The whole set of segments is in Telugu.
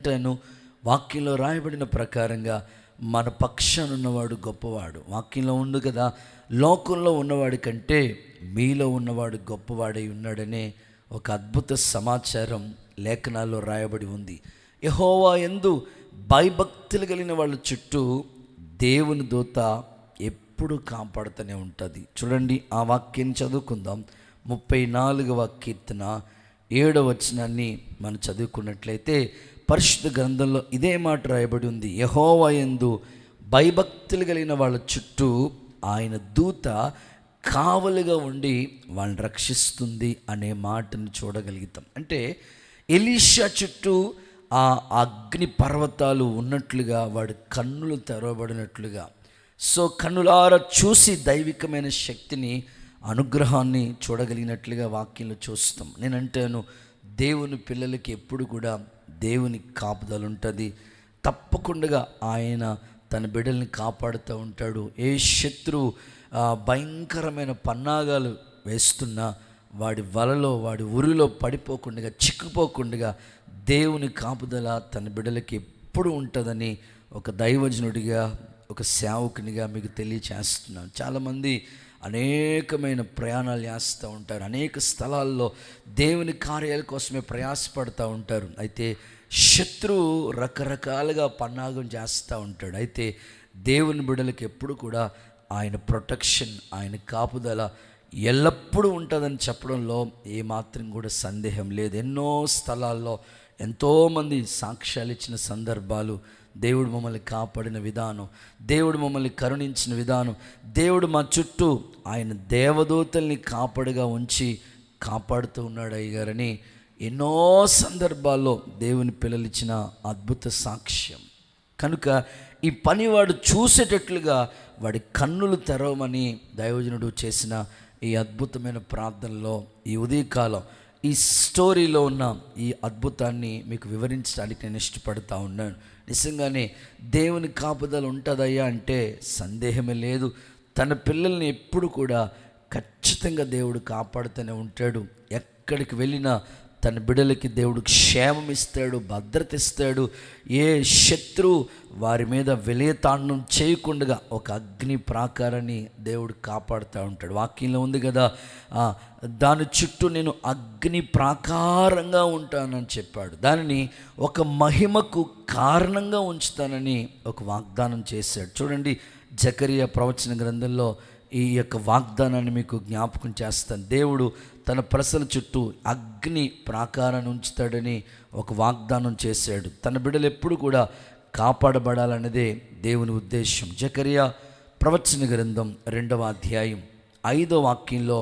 అంటేను వాక్యంలో రాయబడిన ప్రకారంగా మన పక్షాన ఉన్నవాడు గొప్పవాడు. వాక్యంలో ఉంది కదా, లోకంలో ఉన్నవాడి కంటే మీలో ఉన్నవాడు గొప్పవాడై ఉన్నాడనే ఒక అద్భుత సమాచారం లేఖనాల్లో రాయబడి ఉంది. యెహోవా యందు భయభక్తులు కలిగిన వాళ్ళ చుట్టూ దేవుని దూత ఎప్పుడు కాపాడుతూనే ఉంటుంది. చూడండి, ఆ వాక్యాన్ని చదువుకుందాం. 34వ కీర్తన 7వ వచనాన్ని మనం చదువుకున్నట్లయితే పరిశుద్ధ గ్రంథంలో ఇదే మాట రాయబడి ఉంది. యెహోవా యందు భయభక్తులు కలిగిన వాళ్ళ చుట్టూ ఆయన దూత కావలిగా ఉండి వాళ్ళని రక్షిస్తుంది అనే మాటను చూడగలుగుతాం. అంటే ఎలీషా చుట్టూ ఆ అగ్ని పర్వతాలు ఉన్నట్లుగా వాడి కన్నులు తెరవబడినట్లుగా, సో కన్నులారా చూసి దైవికమైన శక్తిని, అనుగ్రహాన్ని చూడగలిగినట్లుగా వాక్యంలో చూస్తాం. నేను అంటాను, దేవుని పిల్లలకి ఎప్పుడు కూడా దేవుని కాపుదల ఉంటుంది. తప్పకుండా ఆయన తన బిడ్డల్ని కాపాడుతూ ఉంటాడు. ఏ శత్రువు భయంకరమైన పన్నాగాలు వేస్తున్నా వాడి వలలో, వాడి ఉరిలో పడిపోకుండా, చిక్కుపోకుండా దేవుని కాపుదల తన బిడ్డలకి ఎప్పుడు ఉంటుందని ఒక దైవజనుడిగా, ఒక సేవకునిగా మీకు తెలియచేస్తున్నాను. చాలామంది అనేకమైన ప్రయాణాలు చేస్తూ ఉంటారు, అనేక స్థలాల్లో దేవుని కార్యాల కోసమే ప్రయాసపడుతూ ఉంటారు. అయితే శత్రువు రకరకాలుగా పన్నాగం చేస్తూ ఉంటాడు. అయితే దేవుని బిడ్డలకి ఎప్పుడు కూడా ఆయన ప్రొటెక్షన్, ఆయన కాపుదల ఎల్లప్పుడూ ఉంటుందని చెప్పడంలో ఏమాత్రం కూడా సందేహం లేదు. ఎన్నో స్థలాల్లో ఎంతోమంది సాక్ష్యాలు ఇచ్చిన సందర్భాలు, దేవుడు మమ్మల్ని కాపాడిన విధానం, దేవుడు మమ్మల్ని కరుణించిన విధానం, దేవుడు మా చుట్టూ ఆయన దేవదూతల్ని కాపాడుగా ఉంచి కాపాడుతూ ఉన్నాడు అయ్యగారని ఎన్నో సందర్భాల్లో దేవుని పిల్లలు ఇచ్చిన అద్భుత సాక్ష్యం. కనుక ఈ పని వాడు చూసేటట్లుగా వాడి కన్నులు తెరవమని దైవజనుడు చేసిన ఈ అద్భుతమైన ప్రార్థనలో ఈ ఉదయకాలం ఈ స్టోరీలో ఉన్న ఈ అద్భుతాన్ని మీకు వివరించడానికి నేను ఇష్టపడుతూ ఉన్నాను. నిజంగానే దేవుని కాపుదల ఉంటుందయ్యా అంటే సందేహమే లేదు. తన పిల్లల్ని ఎప్పుడు కూడా ఖచ్చితంగా దేవుడు కాపాడుతూనే ఉంటాడు. ఎక్కడికి వెళ్ళినా తన బిడ్డలకి దేవుడు క్షేమం ఇస్తాడు, భద్రత ఇస్తాడు. ఏ శత్రువు వారి మీద విలయతాండం చేయకుండా ఒక అగ్ని ప్రాకారాన్ని దేవుడు కాపాడుతూ ఉంటాడు. వాక్యంలో ఉంది కదా, దాని చుట్టూ నేను అగ్ని ప్రాకారంగా ఉంటానని చెప్పాడు. దానిని ఒక మహిమకు కారణంగా ఉంచుతానని ఒక వాగ్దానం చేశాడు. చూడండి, జకరియా ప్రవచన గ్రంథంలో ఈ యొక్క వాగ్దానాన్ని మీకు జ్ఞాపకం చేస్తాను. దేవుడు తన ప్రజల చుట్టూ అగ్ని ప్రాకారాన్ని ఉంచుతాడని ఒక వాగ్దానం చేశాడు. తన బిడ్డలు ఎప్పుడు కూడా కాపాడబడాలన్నదే దేవుని ఉద్దేశం. జకరియా ప్రవచన గ్రంథం 2వ అధ్యాయం 5వ వాక్యంలో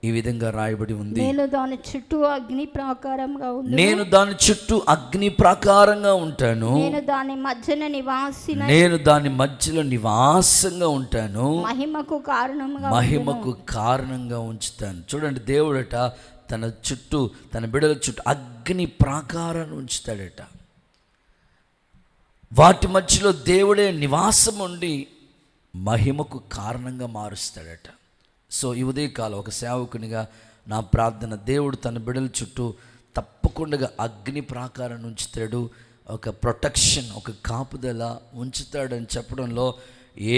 ఈ విధంగా రాయబడి ఉంది. నేను దాని చుట్టూ అగ్ని ప్రాకారంగా ఉంటాను. నేను దాని చుట్టూ అగ్ని ప్రాకారంగా ఉంటాను. నేను దాని మధ్యన నివాసిని. నేను దాని మధ్యలో నివాసంగా ఉంటాను. మహిమకు కారణంగా ఉంచుతాను. చూడండి, దేవుడట తన చుట్టూ, తన బిడ్డల చుట్టూ అగ్ని ప్రాకారాన్ని ఉంచుతాడట. వాటి మధ్యలో దేవుడే నివాసం ఉండి మహిమకు కారణంగా మారుస్తాడట. సో ఈ ఉదయకాలం ఒక సేవకునిగా నా ప్రార్థన, దేవుడు తన బిడ్డల చుట్టూ తప్పకుండా అగ్ని ప్రాకారాన్ని ఉంచుతాడు, ఒక ప్రొటెక్షన్, ఒక కాపుదల ఉంచుతాడని చెప్పడంలో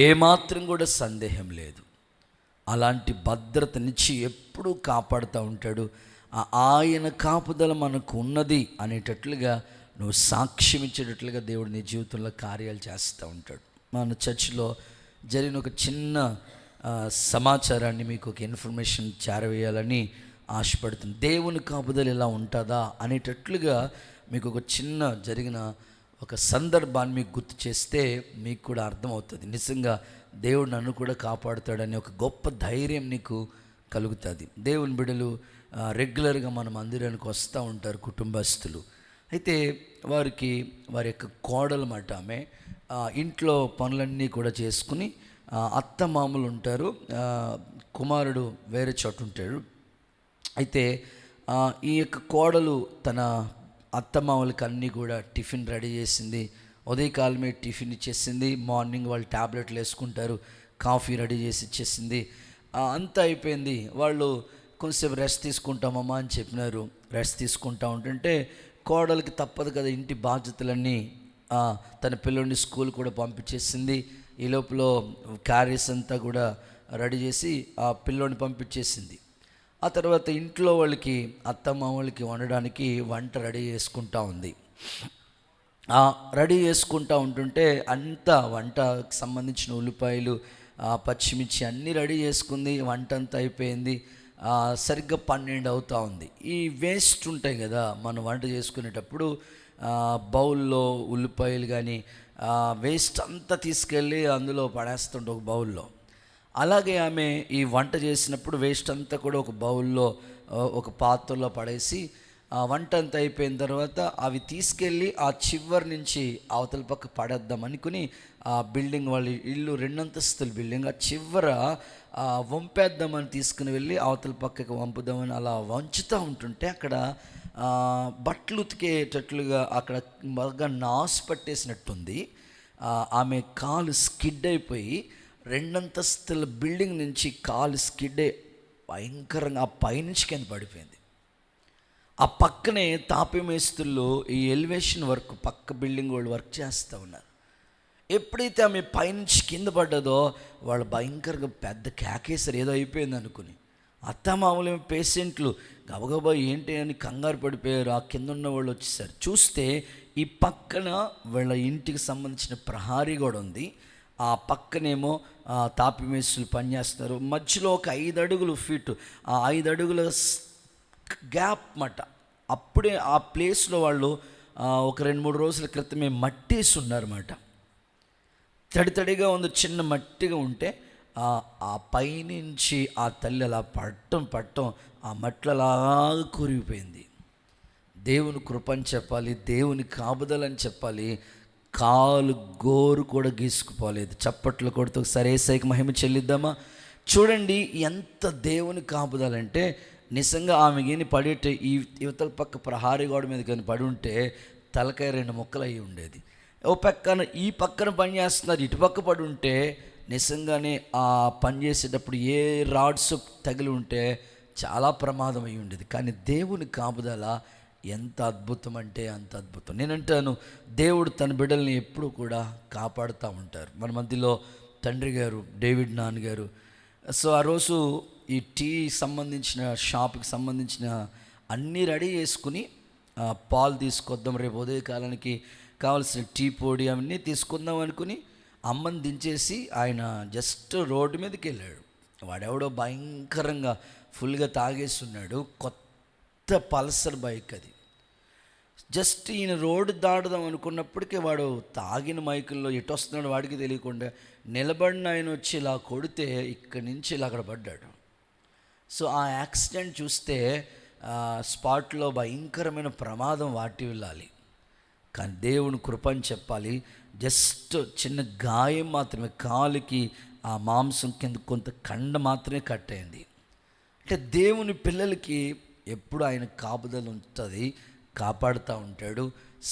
ఏమాత్రం కూడా సందేహం లేదు. అలాంటి భద్రతనిచ్చి ఎప్పుడూ కాపాడుతూ ఉంటాడు. ఆయన కాపుదల మనకు ఉన్నది అనేటట్లుగా నువ్వు సాక్ష్యం ఇచ్చేటట్లుగా దేవుడు నీ జీవితంలో కార్యాలు చేస్తూ ఉంటాడు. మన చర్చిలో జరిగిన ఒక చిన్న సమాచారాన్ని మీకు ఒక ఇన్ఫర్మేషన్ చేరవేయాలని ఆశపడుతుంది. దేవుని కాపుదల ఎలా ఉంటుందా అనేటట్లుగా మీకు ఒక చిన్న జరిగిన ఒక సందర్భాన్ని మీకు గుర్తు చేస్తే మీకు కూడా అర్థమవుతుంది. నిజంగా దేవుడు నన్ను కూడా కాపాడుతాడని ఒక గొప్ప ధైర్యం నీకు కలుగుతుంది. దేవుని బిడ్డలు రెగ్యులర్గా మన మందిరానికి వస్తూ ఉంటారు, కుటుంబస్తులు. అయితే వారి యొక్క కోడలు మాట ఆమె ఇంట్లో పనులన్నీ కూడా చేసుకుని, అత్త మామూలు ఉంటారు, కుమారుడు వేరే చోటు ఉంటాడు. అయితే ఈ యొక్క కోడలు తన అత్తమామలకి అన్నీ కూడా టిఫిన్ రెడీ చేసింది. ఉదయకాలమే టిఫిన్ ఇచ్చేసింది. మార్నింగ్ వాళ్ళు ట్యాబ్లెట్లు వేసుకుంటారు, కాఫీ రెడీ చేసి ఇచ్చేసింది. అంతా అయిపోయింది. వాళ్ళు కొంచెంసేపు రెస్ట్ తీసుకుంటామమ్మా అని చెప్పినారు. రెస్ట్ తీసుకుంటా ఉంటుంటే కోడలికి తప్పదు కదా, ఇంటి బాధ్యతలన్నీ తన పిల్లోడిని స్కూల్ కూడా పంపించేసింది. ఈ లోపల క్యారీస్ అంతా కూడా రెడీ చేసి ఆ పిల్లోడిని పంపించేసింది. ఆ తర్వాత ఇంట్లో వాళ్ళకి, అత్తమ్మ వాళ్ళకి వండడానికి వంట రెడీ చేసుకుంటా ఉంది. రెడీ చేసుకుంటూ ఉంటుంటే అంతా వంటకు సంబంధించిన ఉల్లిపాయలు, పచ్చిమిర్చి అన్నీ రెడీ చేసుకుంది. వంట అంతా అయిపోయింది. సరిగ్గా 12 అవుతూ ఉంది. ఈ వేస్ట్ ఉంటాయి కదా మనం వంట చేసుకునేటప్పుడు, బౌల్లో ఉల్లిపాయలు కానీ వేస్ట్ అంతా తీసుకెళ్ళి అందులో పడేస్తుంటే ఒక బౌల్లో. అలాగే ఆమె ఈ వంట చేసినప్పుడు వేస్ట్ అంతా కూడా ఒక బౌల్లో, ఒక పాత్రలో పడేసి వంట అంతా అయిపోయిన తర్వాత అవి తీసుకెళ్ళి ఆ చివరి నుంచి అవతల పక్క పడేద్దాం అనుకుని, ఆ బిల్డింగ్ వాళ్ళ ఇల్లు 2 అంతస్తుల బిల్డింగ్, ఆ చివర వంపేద్దామని తీసుకుని వెళ్ళి అవతల పక్కకి వంపుదామని అలా వంచుతూ ఉంటుంటే అక్కడ బట్టలు ఉతికేటట్లుగా అక్కడ బాగా నాసు పట్టేసినట్టుంది. ఆమె కాలు స్కిడ్ అయిపోయి 2 అంతస్తుల బిల్డింగ్ నుంచి కాలు స్కిడ్ అయి భయంకరంగా ఆ పైనుంచి కింద పడిపోయింది. ఆ పక్కనే తాపి మేస్తుల్లో ఈ ఎలివేషన్ వర్క్, పక్క బిల్డింగ్ వాళ్ళు వర్క్ చేస్తూ ఉన్నారు. ఎప్పుడైతే ఆమె పైనుంచి కింద పడ్డదో వాళ్ళు భయంకరంగా పెద్ద కేకేసారు, ఏదో అయిపోయింది అనుకుని. అత్తమామూలు పేషెంట్లు గబగబా ఏంటి అని కంగారు పడిపోయారు. ఆ కింద ఉన్న వాళ్ళు వచ్చేసారు. చూస్తే ఈ పక్కన వీళ్ళ ఇంటికి సంబంధించిన ప్రహారీ కూడా ఉంది. ఆ పక్కనేమో తాపి మేస్తులు పనిచేస్తారు. మధ్యలో ఒక 5 అడుగులు ఫీటు, ఆ 5 అడుగుల గ్యాప్ మాట. అప్పుడే ఆ ప్లేస్లో వాళ్ళు ఒక 2-3 రోజుల క్రితమే మట్టేసి ఉన్నారన్నమాట. తడితడిగా ఉంది, చిన్న మట్టిగా ఉంటే ఆ పైనుంచి ఆ తల్లి అలా పట్టం ఆ మట్లలాగా కూరిగిపోయింది. దేవుని కృపని చెప్పాలి, దేవుని కాపుదలని చెప్పాలి. కాలు గోరు కూడా గీసుకుపోలేదు. చప్పట్లు కొడుతూ ఒకసారి యేసయ్యకి మహిమ చెల్లిద్దామా? చూడండి ఎంత దేవుని కాపుదలంటే, నిజంగా ఆమె కానీ పడేట ఈ యువతల పక్క ప్రహారీ గోడ మీద కానీ పడి ఉంటే తలకాయ 2 ముక్కలు అయ్యి ఉండేది. ఓ పక్కన ఈ పక్కన పని చేస్తున్నారు, ఇటుపక్క పడి ఉంటే నిజంగానే ఆ పని చేసేటప్పుడు ఏ రాడ్స్ తగిలి ఉంటే చాలా ప్రమాదం అయి ఉండేది. కానీ దేవుని కాపుదల ఎంత అద్భుతం అంటే అంత అద్భుతం. నేనంటాను, దేవుడు తన బిడ్డల్ని ఎప్పుడూ కూడా కాపాడుతూ ఉంటారు. మన మధ్యలో తండ్రి గారు డేవిడ్ నాన్నగారు, సో ఆ రోజు ఈ టీ సంబంధించిన షాప్కి సంబంధించిన అన్నీ రెడీ చేసుకుని పాలు తీసుకొద్దాం, రేపు ఉదయకాలానికి కావాల్సిన టీ పొడి అవన్నీ తీసుకుందాం అనుకుని అమ్మని దించేసి ఆయన జస్ట్ రోడ్డు మీదకి వెళ్ళాడు. వాడెవడో భయంకరంగా ఫుల్గా తాగేస్తున్నాడు. కొత్త పల్సర్ బైక్ అది. జస్ట్ ఈయన రోడ్డు దాటుదాం అనుకున్నప్పటికీ వాడు తాగిన మైకుల్లో ఎటు వస్తున్నాడు వాడికి తెలియకుండా నిలబడిన ఆయన వచ్చి ఇలా కొడితే ఇక్కడి నుంచి ఇలా అక్కడ పడ్డాడు. సో ఆ యాక్సిడెంట్ చూస్తే స్పాట్లో భయంకరమైన ప్రమాదం వాటి వెళ్ళాలి. కానీ దేవుని కృపని చెప్పాలి, జస్ట్ చిన్న గాయం మాత్రమే, కాలుకి ఆ మాంసం కింద కొంత కండ మాత్రమే కట్ అయింది. అంటే దేవుని పిల్లలకి ఎప్పుడు ఆయన కాపుదల ఉంటుంది, కాపాడుతూ ఉంటాడు,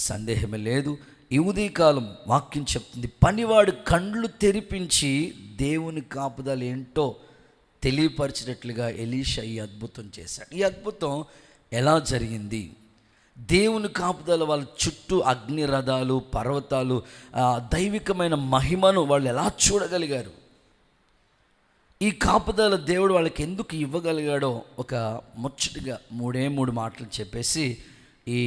సందేహమే లేదు. ఈ ఉదయకాలం వాక్యం చెప్తుంది, పనివాడు కండ్లు తెరిపించి దేవుని కాపుదల ఏంటో తెలియపరిచినట్లుగా ఎలీషా ఈ అద్భుతం చేశాడు. ఈ అద్భుతం ఎలా జరిగింది? దేవుని కాపుదల వాళ్ళ చుట్టూ అగ్ని రథాలు, పర్వతాలు, దైవికమైన మహిమను వాళ్ళు ఎలా చూడగలిగారు? ఈ కాపుదల దేవుడు వాళ్ళకి ఎందుకు ఇవ్వగలిగాడో ఒక ముచ్చటగా 3 మాటలు చెప్పేసి, ఈ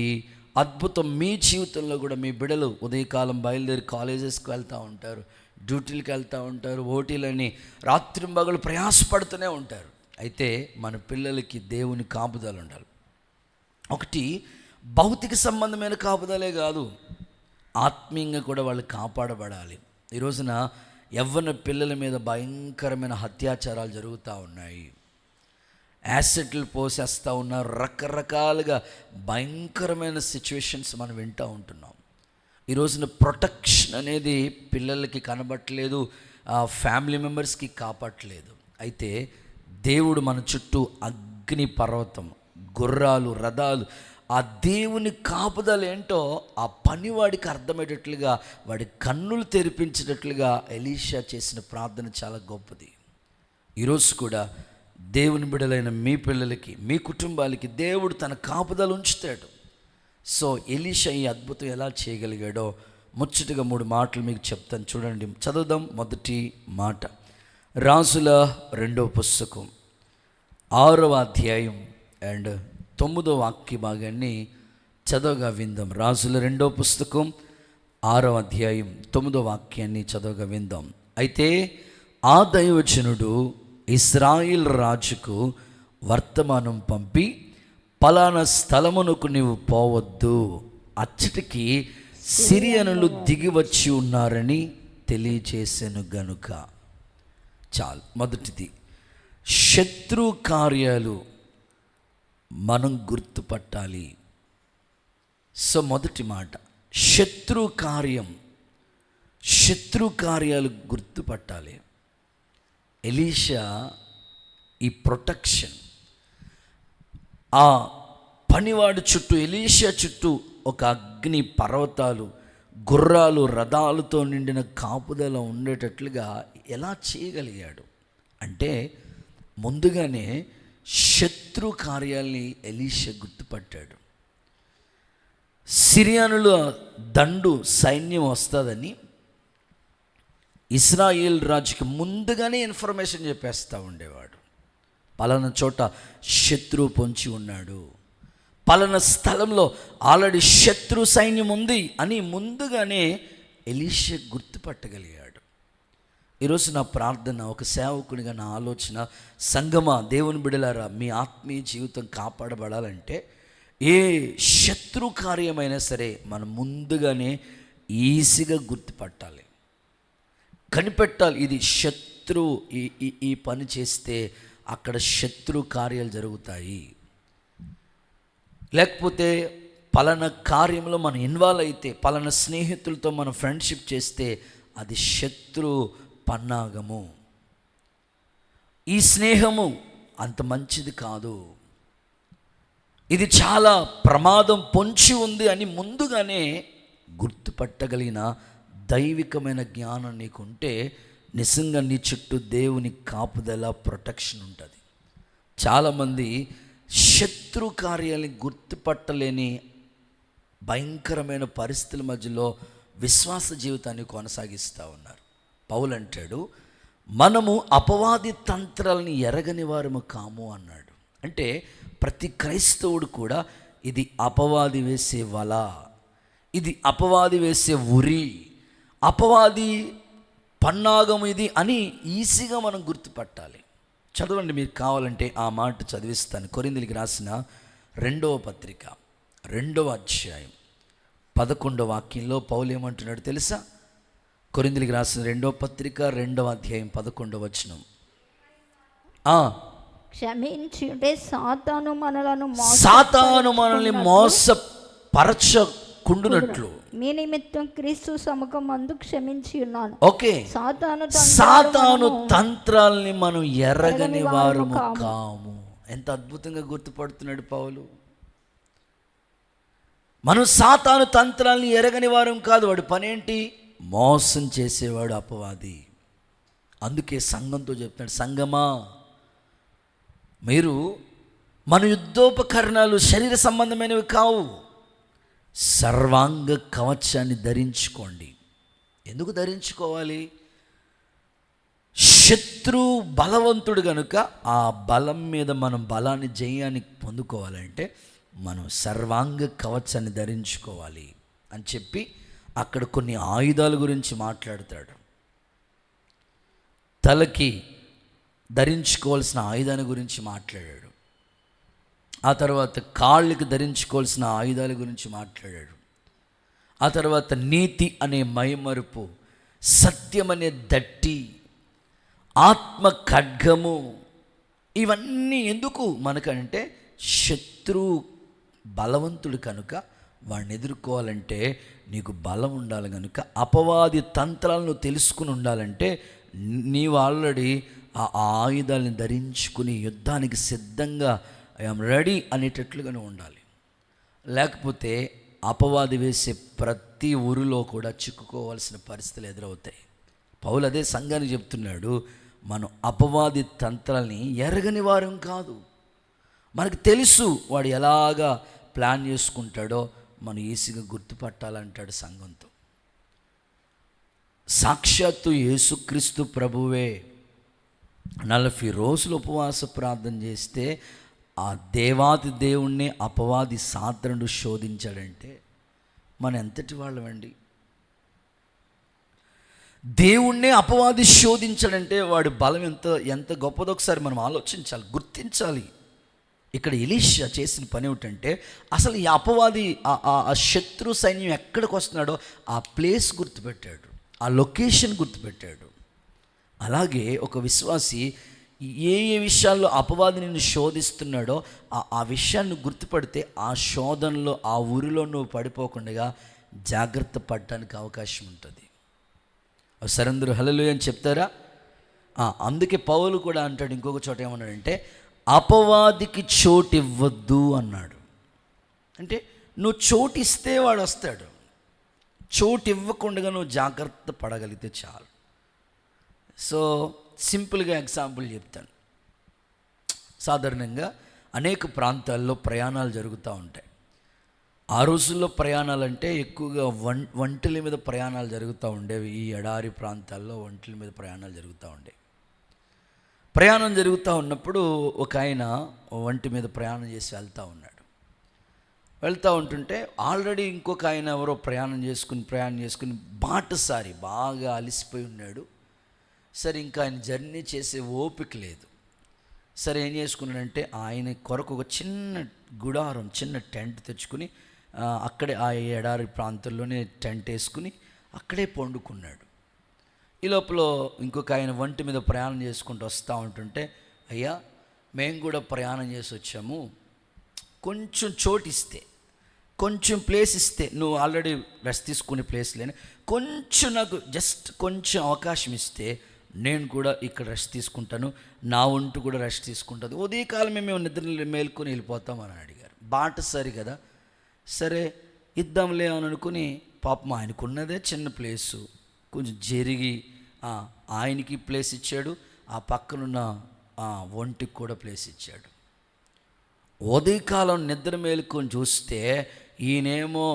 అద్భుతం మీ జీవితంలో కూడా మీ బిడ్డలు ఉదయకాలం బయలుదేరి కాలేజెస్కి వెళ్తూ ఉంటారు, డ్యూటీలకు వెళ్తూ ఉంటారు, ఓటీలని రాత్రింబగలు ప్రయాసపడుతూనే ఉంటారు. అయితే మన పిల్లలకి దేవుని కాపుదల ఉండాలి. ఒకటి భౌతిక సంబంధమైన కాపుదలే కాదు, ఆత్మీయంగా కూడా వాళ్ళు కాపాడబడాలి. ఈ రోజున యవ్వన పిల్లల మీద భయంకరమైన అత్యాచారాలు జరుగుతూ ఉన్నాయి. యాసిడ్లు పోసేస్తూ ఉన్నారు. రకరకాలుగా భయంకరమైన సిచ్యువేషన్స్ మనం వింటూ ఉంటున్నాం. ఈ రోజున ప్రొటెక్షన్ అనేది పిల్లలకి కనబట్టలేదు, ఫ్యామిలీ మెంబర్స్కి కాపాడలేదు. అయితే దేవుడు మన చుట్టూ అగ్ని పర్వతం, గుర్రాలు, రథాలు, ఆ దేవుని కాపుదల ఏంటో ఆ పనివాడికి అర్థమయ్యేటట్లుగా, వాడి కన్నులు తెరిపించేటట్లుగా ఎలీషా చేసిన ప్రార్థన చాలా గొప్పది. ఈరోజు కూడా దేవుని బిడ్డలైన మీ పిల్లలకి, మీ కుటుంబాలకి దేవుడు తన కాపుదల ఉంచుతాడు. సో ఎలీషా ఈ అద్భుతం ఎలా చేయగలిగాడో ముచ్చటగా 3 మాటలు మీకు చెప్తాను, చూడండి. చదువుదాం. మొదటి మాట, రాజుల 2వ పుస్తకం 6వ అధ్యాయం అండ్ 9వ వాక్య భాగాన్ని చదవగా విందాం. రాజుల 2వ పుస్తకం 6వ అధ్యాయం 9వ వాక్యాన్ని చదవగా విందాం. అయితే ఆ దైవజనుడు ఇశ్రాయేల్ రాజుకు వర్తమానం పంపి, పలానా స్థలమునకు నీవు పోవద్దు, అచ్చటికి సిరియనులు దిగి వచ్చి ఉన్నారని తెలియచేసెను గనుక. చాలు. మొదటిది, శత్రు కార్యాలు మనం గుర్తుపట్టాలి. సో మొదటి మాట, శత్రు కార్యాలు గుర్తుపట్టాలి. ఎలీషా ఈ ప్రొటెక్షన్, ఆ పనివాడి చుట్టూ, ఎలీషా చుట్టూ ఒక అగ్ని పర్వతాలు, గుర్రాలు, రథాలతో నిండిన కాపుదల ఉండేటట్లుగా ఎలా చేయగలిగాడు అంటే, ముందుగానే శత్రు కార్యాల్ని ఎలీషా గుర్తుపట్టాడు. సిరియనుల దండు సైన్యం వస్తుందని ఇశ్రాయేల్ రాజుకి ముందుగానే ఇన్ఫర్మేషన్ చెప్పేస్తూ ఉండేవాడు. పలానా చోట శత్రువు పొంచి ఉన్నాడు, పలానా స్థలంలో ఆల్రెడీ శత్రు సైన్యం ఉంది అని ముందుగానే ఎలీషా గుర్తుపట్టగలిగాడు. ఈరోజు నా ప్రార్థన, ఒక సేవకునిగా నా ఆలోచన, సంగమా, దేవుని బిడ్డలారా, మీ ఆత్మీయ జీవితం కాపాడబడాలంటే ఏ శత్రు కార్యమైనా సరే మనం ముందుగానే ఈజీగా గుర్తుపట్టాలి, కనిపెట్టాలి. ఇది శత్రువు ఈ పని చేస్తే అక్కడ శత్రు కార్యాలు జరుగుతాయి, లేకపోతే పలానా కార్యంలో మనం ఇన్వాల్వ్ అయితే, పలానా స్నేహితులతో మనం ఫ్రెండ్షిప్ చేస్తే అది శత్రు పన్నాగము, ఈ స్నేహము అంత మంచిది కాదు, ఇది చాలా ప్రమాదం పొంచి ఉంది అని ముందుగానే గుర్తుపట్టగలిగిన దైవికమైన జ్ఞానం నీకుంటే నిజంగా నీ చుట్టూ దేవుని కాపుదల, ప్రొటెక్షన్ ఉంటుంది. చాలామంది శత్రు కార్యాలని గుర్తుపట్టలేని భయంకరమైన పరిస్థితుల మధ్యలో విశ్వాస జీవితాన్ని కొనసాగిస్తూ ఉన్నారు. పౌలు అంటాడు, మనము అపవాది తంత్రాలని ఎరగని వారము కాము అన్నాడు. అంటే ప్రతి క్రైస్తవుడు కూడా ఇది అపవాది వేసే వల, ఇది అపవాది వేసే ఉరి, అపవాది పన్నాగం ఇది అని ఈజీగా మనం గుర్తుపట్టాలి. చదవండి, మీరు కావాలంటే ఆ మాట చదివిస్తాను. కొరింథీయులకు రాసిన 2వ పత్రిక 2వ అధ్యాయం 11వ వాక్యంలో పౌలు ఏమంటున్నాడు తెలుసా? కొరింథీయులకు రాసిన 2వ పత్రిక 2వ అధ్యాయం 11వ వచనం, క్షమించుంటే సాతాను మనల్ని మోసపరచకుండునట్లు మీ నిమిత్తం క్రీస్తు సముఖమందు క్షమించి ఉన్నాను. ఓకే, సాతాను తంత్రాలని మనం ఎరగని వారము కాము. ఎంత అద్భుతంగా గుర్తుపడుతున్నాడు పౌలు. మనం సాతాను తంత్రాలని ఎరగని వారం కాదు. వాడి పనేంటి? మోసం చేసేవాడు అపవాది. అందుకే సంఘంతో చెప్తాడు, సంఘమా, మీరు మన యుద్ధోపకరణాలు శరీర సంబంధమైనవి కావు, సర్వాంగ కవచాన్ని ధరించుకోండి. ఎందుకు ధరించుకోవాలి? శత్రు బలవంతుడు కనుక ఆ బలం మీద మనం బలాన్ని, జయాన్ని పొందుకోవాలంటే మనం సర్వాంగ కవచాన్ని ధరించుకోవాలి అని చెప్పి అక్కడ కొన్ని ఆయుధాల గురించి మాట్లాడతాడు. తలకి ధరించుకోవాల్సిన ఆయుధాన్ని గురించి మాట్లాడాడు. ఆ తర్వాత కాళ్ళకి ధరించుకోవాల్సిన ఆయుధాల గురించి మాట్లాడాడు. ఆ తర్వాత నీతి అనే మైమరుపు, సత్యం అనే దట్టి, ఆత్మ ఖడ్గము, ఇవన్నీ ఎందుకు మనకంటే శత్రు బలవంతుడు కనుక వాడిని ఎదుర్కోవాలంటే నీకు బలం ఉండాలి. కనుక అపవాది తంత్రాలను తెలుసుకుని ఉండాలంటే నీవు ఆల్రెడీ ఆ ఆయుధాలను ధరించుకుని యుద్ధానికి సిద్ధంగా ఐఎమ్ రెడీ అనేటట్లుగానే ఉండాలి. లేకపోతే అపవాది వేసే ప్రతి ఊరిలో కూడా చిక్కుకోవాల్సిన పరిస్థితులు ఎదురవుతాయి. పౌలు అదే సంఘానికి చెప్తున్నాడు, మనం అపవాది తంత్రాలని ఎరగని వారం కాదు. మనకు తెలుసు వాడు ఎలాగా ప్లాన్ చేసుకుంటాడో, మనం ఈజీగా గుర్తుపట్టాలంటాడు సంఘంతో. సాక్షాత్తు యేసుక్రీస్తు ప్రభువే 40 రోజులు ఉపవాస ప్రార్థన చేస్తే ఆ దేవాది దేవుణ్ణి అపవాది సాతానుడు శోధించాడంటే మనం ఎంతటి వాళ్ళమండి? దేవుణ్ణే అపవాది శోధించాడంటే వాడి బలం ఎంత గొప్పదో ఒకసారి మనం ఆలోచించాలి, గుర్తించాలి. ఇక్కడ ఎలీషా చేసిన పని ఏమిటంటే, అసలు ఈ అపవాది ఆ శత్రు సైన్యం ఎక్కడికి వస్తున్నాడో ఆ ప్లేస్ గుర్తుపెట్టాడు, ఆ లొకేషన్ గుర్తుపెట్టాడు. అలాగే ఒక విశ్వాసి ఏ విషయాల్లో అపవాది నిన్ను శోధిస్తున్నాడో ఆ విషయాన్ని గుర్తుపడితే ఆ శోధనలో ఆ ఊరిలో నువ్వు పడిపోకుండా జాగ్రత్త పడటానికి అవకాశం ఉంటుంది. సరందరూ హల్లెలూయా అని చెప్తారా? అందుకే పౌలు కూడా అంటాడు ఇంకొక చోట, ఏమన్నాడంటే అపవాదికి చోటు ఇవ్వద్దు అన్నాడు. అంటే నువ్వు చోటు ఇస్తే వాడు వస్తాడు, చోటు ఇవ్వకుండా నువ్వు జాగ్రత్త పడగలిగితే చాలు. సో సింపుల్గా ఎగ్జాంపుల్ చెప్తాను. సాధారణంగా అనేక ప్రాంతాల్లో ప్రయాణాలు జరుగుతూ ఉంటాయి. ఆ రోజుల్లో ప్రయాణాలంటే ఎక్కువగా ఒంటెల మీద ప్రయాణాలు జరుగుతూ ఉండేవి. ఈ ఎడారి ప్రాంతాల్లో ఒంటెల మీద ప్రయాణాలు జరుగుతూ ఉండేవి. ప్రయాణం జరుగుతూ ఉన్నప్పుడు ఒక ఆయన ఒంటి మీద ప్రయాణం చేసి వెళ్తూ ఉంటుంటే ఆల్రెడీ ఇంకొక ఆయన ఎవరో ప్రయాణం చేసుకుని బాటసారి బాగా అలిసిపోయి ఉన్నాడు. సరే ఇంకా ఆయన జర్నీ చేసే ఓపిక లేదు. సరే ఏం చేసుకున్నాడంటే ఆయన కొరకు ఒక చిన్న గుడారం, చిన్న టెంట్ తెచ్చుకుని అక్కడే ఆ ఎడారి ప్రాంతంలోనే టెంట్ వేసుకుని అక్కడే పండుకున్నాడు. ఈ లోపల ఇంకొక ఆయన ఒంటి మీద ప్రయాణం చేసుకుంటూ వస్తూ ఉంటుంటే, అయ్యా మేము కూడా ప్రయాణం చేసి వచ్చాము, కొంచెం చోటు ఇస్తే, కొంచెం ప్లేస్ ఇస్తే, నువ్వు ఆల్రెడీ రెస్ట్ తీసుకునే ప్లేస్ లేని కొంచెం నాకు జస్ట్ కొంచెం అవకాశం ఇస్తే నేను కూడా ఇక్కడ రెస్ట్ తీసుకుంటాను, నా ఒంటు కూడా రెస్ట్ తీసుకుంటుంది, ఉదయకాలమే మేము నిద్ర మేల్కొని వెళ్ళిపోతామని అడిగారు. బాటసారి కదా, సరే ఇద్దాంలే అని అనుకుని పాపం ఆయనకున్నదే చిన్న ప్లేసు, కొంచెం జరిగి ఆయనకి ప్లేస్ ఇచ్చాడు, ఆ పక్కనున్న ఒంటికి కూడా ప్లేస్ ఇచ్చాడు. ఉదయకాలం నిద్ర మేలుకొని చూస్తే ఈయనేమో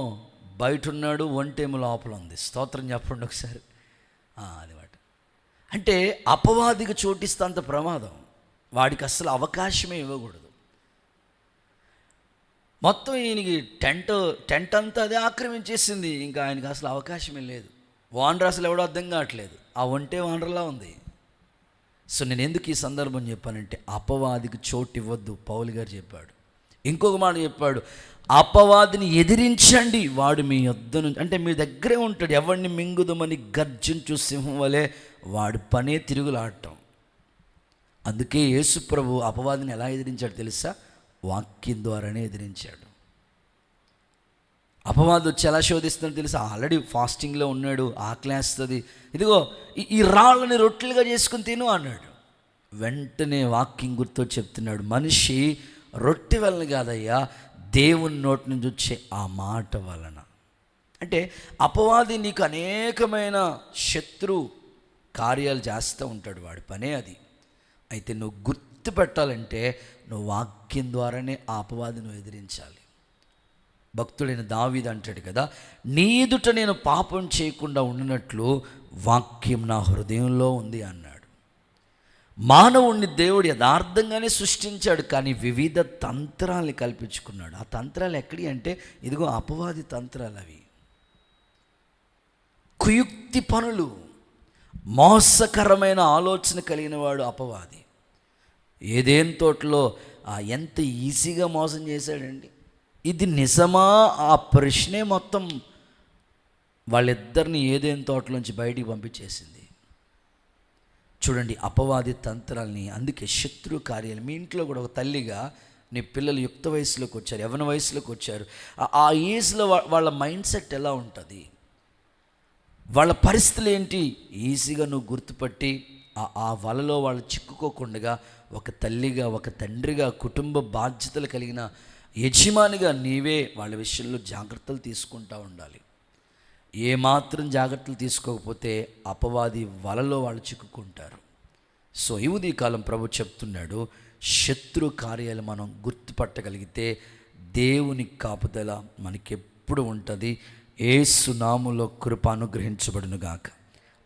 బయట ఉన్నాడు, ఒంటేమో లోపల ఉంది. స్తోత్రం చెప్పండి ఒకసారి. అదనమాట. అంటే అపవాదికి చోటిస్తే అంత ప్రమాదం, వాడికి అస్సలు అవకాశమే ఇవ్వకూడదు. మొత్తం ఈయనకి టెంట్ అంతా అదే ఆక్రమించేసింది, ఇంకా ఆయనకి అసలు అవకాశమే లేదు. వానర్ అసలు ఎవడో అర్థం కావట్లేదు, ఆ ఒంటే వానర్లా ఉంది. సో నేను ఎందుకు ఈ సందర్భం చెప్పానంటే అపవాదికి చోటు ఇవ్వద్దు పౌలు గారు చెప్పాడు. ఇంకొక మాట చెప్పాడు, అపవాదిని ఎదిరించండి, వాడు మీ యొద్ద నుంచి, అంటే మీ దగ్గరే ఉంటాడు, ఎవరిని మింగుదమని గర్జించు సింహం వలె వాడి పనే తిరుగులాడటం. అందుకే యేసు ప్రభు అపవాదిని ఎలా ఎదిరించాడు తెలుసా? వాక్యం ద్వారానే ఎదిరించాడు. అపవాది వచ్చి ఎలా శోధిస్తుందో తెలుసా? ఆల్రెడీ ఫాస్టింగ్లో ఉన్నాడు, ఆకలేస్తుంది, ఇదిగో ఈ రాళ్ళని రొట్టెలుగా చేసుకుని తిను అన్నాడు. వెంటనే వాక్యం గుర్తు చెప్తున్నాడు, మనిషి రొట్టె వలన కాదయ్యా, దేవుని నోటి నుంచి వచ్చే ఆ మాట వలన. అంటే అపవాది నీకు అనేకమైన శత్రు కార్యాలు చేస్తూ ఉంటాడు, వాడి పనే అది. అయితే నువ్వు గుర్తుపెట్టాలంటే నువ్వు వాక్యం ద్వారానే ఆ అపవాదిని నువ్వు ఎదిరించాలి. భక్తుడైన దావీదు అంటాడు కదా, నీ ఎదుట నేను పాపం చేయకుండా ఉండినట్లు వాక్యం నా హృదయంలో ఉంది అన్నాడు. మానవుణ్ణి దేవుడు యథార్థంగానే సృష్టించాడు, కానీ వివిధ తంత్రాల్ని కల్పించుకున్నాడు. ఆ తంత్రాలు ఎక్కడి అంటే ఇదిగో అపవాది తంత్రాలు. అవి కుయుక్తి పనులు, మోసకరమైన ఆలోచన కలిగిన వాడు అపవాది. ఏదేన్ తోటలో ఎంత ఈజీగా మోసం చేశాడండి. ఇది నిజమా? ఆ ప్రశ్నే మొత్తం వాళ్ళిద్దరిని ఏదేన్ తోటలోంచి బయటికి పంపించేసింది. చూడండి అపవాది తంత్రాలని. అందుకే శత్రు కార్యాలు. మీ ఇంట్లో కూడా ఒక తల్లిగా నీ పిల్లలు యుక్త వయసులోకి వచ్చారు, యవ్వన వయసులోకి వచ్చారు, ఆ ఏజ్లో వాళ్ళ మైండ్ సెట్ ఎలా ఉంటుంది, వాళ్ళ పరిస్థితులు ఏంటి, ఈజీగా నువ్వు గుర్తుపట్టి ఆ వలలో వాళ్ళు చిక్కుకోకుండా ఒక తల్లిగా, ఒక తండ్రిగా, కుటుంబ బాధ్యతలు కలిగిన యజమానిగా నీవే వాళ్ళ విషయంలో జాగ్రత్తలు తీసుకుంటూ ఉండాలి. ఏమాత్రం జాగ్రత్తలు తీసుకోకపోతే అపవాది వలలో వాళ్ళు చిక్కుకుంటారు. సో ఈ ఉదయకాలం ప్రభు చెప్తున్నాడు, శత్రు కార్యాలు మనం గుర్తుపట్టగలిగితే దేవుని కాపుదల మనకి ఎప్పుడు ఉంటుంది. యేసు నామములో కృప అనుగ్రహించబడును గాక.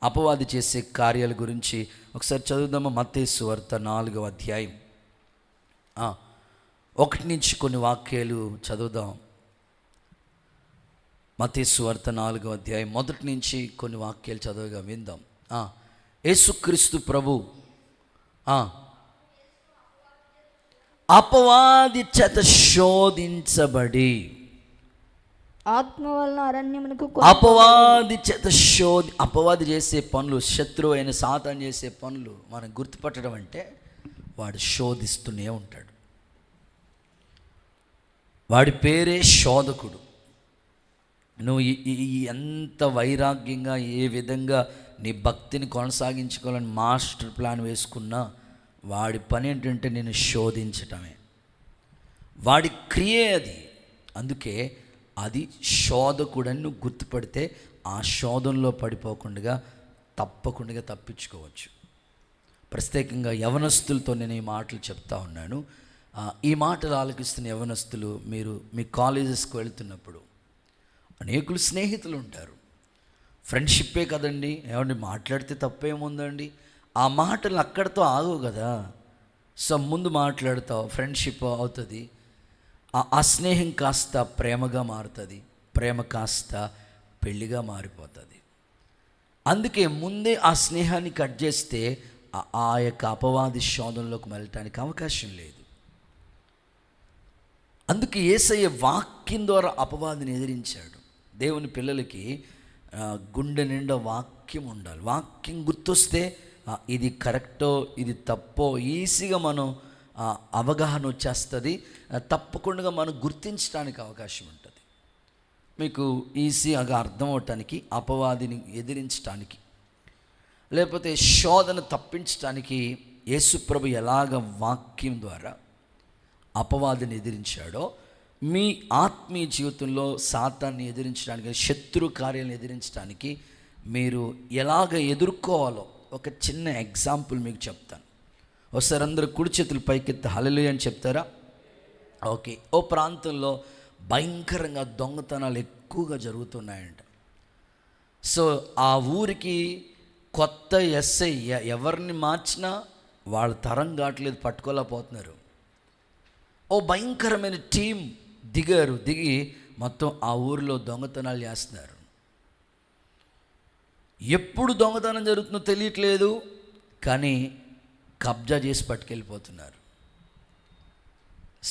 అపవాది చేసే కార్యాల గురించి ఒకసారి చదువుదామా. మత్తయి సువార్త 4వ అధ్యాయం 1 నుంచి కొన్ని వాక్యాలు చదువుదాం. మత్తయి సువార్త 4వ అధ్యాయం 1 నుంచి కొన్ని వాక్యాలు చదవగా విందాం. యేసుక్రీస్తు ప్రభు అపవాది చేత శోధించబడి, ఆత్మ వలన అరణ్యమునకు అపవాది చేసే పనులు, శత్రువు అయిన సాతాను చేసే పనులు మనం గుర్తుపట్టడం అంటే వాడు శోధిస్తూనే ఉంటాడు. వాడి పేరే శోధకుడు. నువ్వు ఎంత వైరాగ్యంగా ఏ విధంగా నీ భక్తిని కొనసాగించుకోవాలని మాస్టర్ ప్లాన్ వేసుకున్నా వాడి పని ఏంటంటే నేను శోధించటమే. వాడి క్రియే అది. అందుకే అది శోధకుడని నువ్వు గుర్తుపడితే ఆ శోధనలో పడిపోకుండా తప్పకుండా తప్పించుకోవచ్చు. ప్రత్యేకంగా యవనస్తులతో నేను ఈ మాటలు చెప్తా ఉన్నాను. ఈ మాటలు ఆలకిస్తున్న యవనస్తులు, మీరు మీ కాలేజెస్కి వెళ్తున్నప్పుడు అనేకులు స్నేహితులు ఉంటారు. ఫ్రెండ్షిప్పే కదండి, ఏమండి మాట్లాడితే తప్పేముందండి. ఆ మాటలు అక్కడితో ఆగవు కదా. సో ముందు మాట్లాడతావు, ఫ్రెండ్షిప్ అవుతుంది. ఆ స్నేహం కాస్త ప్రేమగా మారుతుంది, ప్రేమ కాస్త పెళ్ళిగా మారిపోతుంది. అందుకే ముందే ఆ స్నేహాన్ని కట్ చేస్తే ఆ యొక్క అపవాది శోధనలోకి వెళ్ళటానికి అవకాశం లేదు. అందుకే యేసయ్య వాక్యం ద్వారా అపవాదిని ఎదిరించాడు. దేవుని పిల్లలకి గుండె నిండా వాక్యం ఉండాలి. వాక్యం గుర్తొస్తే ఇది కరెక్టో ఇది తప్పో ఈజీగా మనం అవగాహన వచ్చేస్తుంది. తప్పకుండా మనం గుర్తించడానికి అవకాశం ఉంటుంది. మీకు ఈజీగా అర్థం అవటానికి, అపవాదిని ఎదిరించడానికి, లేకపోతే శోధన తప్పించడానికి యేసుప్రభు ఎలాగ వాక్యం ద్వారా అపవాదిని ఎదిరించాడో, మీ ఆత్మీయ జీవితంలో సాతాన్ని ఎదిరించడానికి, శత్రు కార్యాలను ఎదిరించడానికి మీరు ఎలాగ ఎదుర్కోవాలో ఒక చిన్న ఎగ్జాంపుల్ మీకు చెప్తాను. ఒకసారి అందరూ కుడి చేతులు పైకెత్తి హల్లెలూయా అని చెప్తారా? ఓకే. ఓ ప్రాంతంలో భయంకరంగా దొంగతనాలు ఎక్కువగా జరుగుతున్నాయంట. సో ఆ ఊరికి కొత్త ఎస్ఐ ఎవరిని మార్చినా వాళ్ళ తరం కావట్లేదు, పట్టుకోలేకపోతున్నారు. ఓ భయంకరమైన టీం దిగి మొత్తం ఆ ఊరిలో దొంగతనాలు చేస్తున్నారు. ఎప్పుడు దొంగతనం జరుగుతుందో తెలియట్లేదు, కానీ కబ్జా చేసి పట్టుకెళ్ళిపోతున్నారు.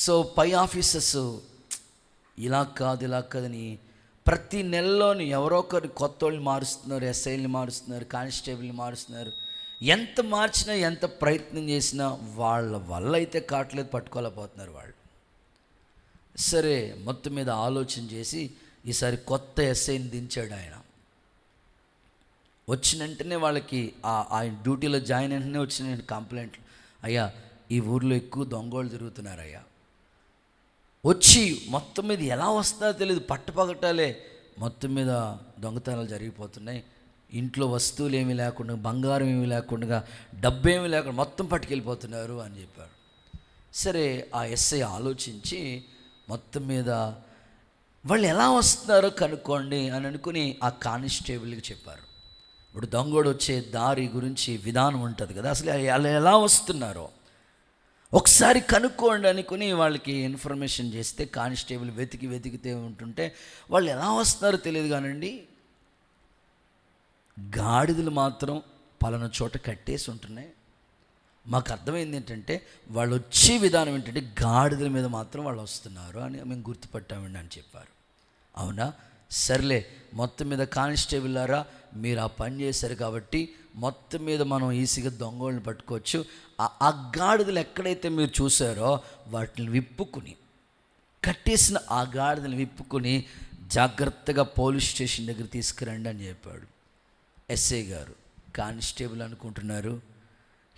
సో పై ఆఫీసర్స్ ఇలా కాదని ప్రతి నెలలోని ఎవరో ఒకరు కొత్త వాళ్ళని మారుస్తున్నారు, ఎస్ఐల్ని మారుస్తున్నారు, కానిస్టేబుల్ని మారుస్తున్నారు. ఎంత మార్చినా, ఎంత ప్రయత్నం చేసినా వాళ్ళ వల్ల అయితే కావట్లేదు, పట్టుకోలేకపోతున్నారు వాళ్ళు. సరే మొత్తం మీద ఆలోచన చేసి ఈసారి కొత్త ఎస్ఐని దించాడు ఆయన. వచ్చిన వెంటనే వాళ్ళకి ఆయన డ్యూటీలో జాయిన్ వెంటనే వచ్చిన కంప్లైంట్లు, అయ్యా ఈ ఊర్లో ఎక్కువ దొంగోళ్ళు తిరుగుతున్నారయ్యా. వచ్చి మొత్తం మీద ఎలా వస్తుందో తెలియదు, పట్టపగటాలే మొత్తం మీద దొంగతనాలు జరిగిపోతున్నాయి. ఇంట్లో వస్తువులు ఏమీ లేకుండా, బంగారం ఏమీ లేకుండా, డబ్బు ఏమీ లేకుండా మొత్తం పట్టుకెళ్ళిపోతున్నారు అని చెప్పారు. సరే ఆ ఎస్ఐ ఆలోచించి మొత్తం మీద వాళ్ళు ఎలా వస్తున్నారో కనుక్కోండి అని అనుకుని ఆ కానిస్టేబుల్కి చెప్పారు. ఇప్పుడు దొంగోడు వచ్చే దారి గురించి విధానం ఉంటుంది కదా, అసలు వాళ్ళు ఎలా వస్తున్నారో ఒకసారి కనుక్కోండి అనుకుని వాళ్ళకి ఇన్ఫర్మేషన్ చేస్తే, కానిస్టేబుల్ వెతికితే ఉంటుంటే వాళ్ళు ఎలా వస్తున్నారో తెలియదు కానండి, గాడిదలు మాత్రం పలానా చోట కట్టేసి ఉంటున్నాయి. మాకు అర్థమైంది ఏంటంటే వాళ్ళు వచ్చే విధానం ఏంటంటే గాడిదల మీద మాత్రం వాళ్ళు వస్తున్నారు అని మేము గుర్తుపట్టామండి అని చెప్పారు. అవునా, సర్లే మొత్తం మీద కానిస్టేబుల్లారా మీరు ఆ పని చేశారు కాబట్టి మొత్తం మీద మనం ఈజీగా దొంగోళ్ళని పట్టుకోవచ్చు. ఆ గాడిదలు ఎక్కడైతే మీరు చూసారో వాటిని విప్పుకుని, కట్టేసిన ఆ గాడిదలు విప్పుకొని జాగ్రత్తగా పోలీస్ స్టేషన్ దగ్గర తీసుకురండి అని చెప్పాడు ఎస్ఐ గారు. కానిస్టేబుల్ అనుకుంటున్నారు,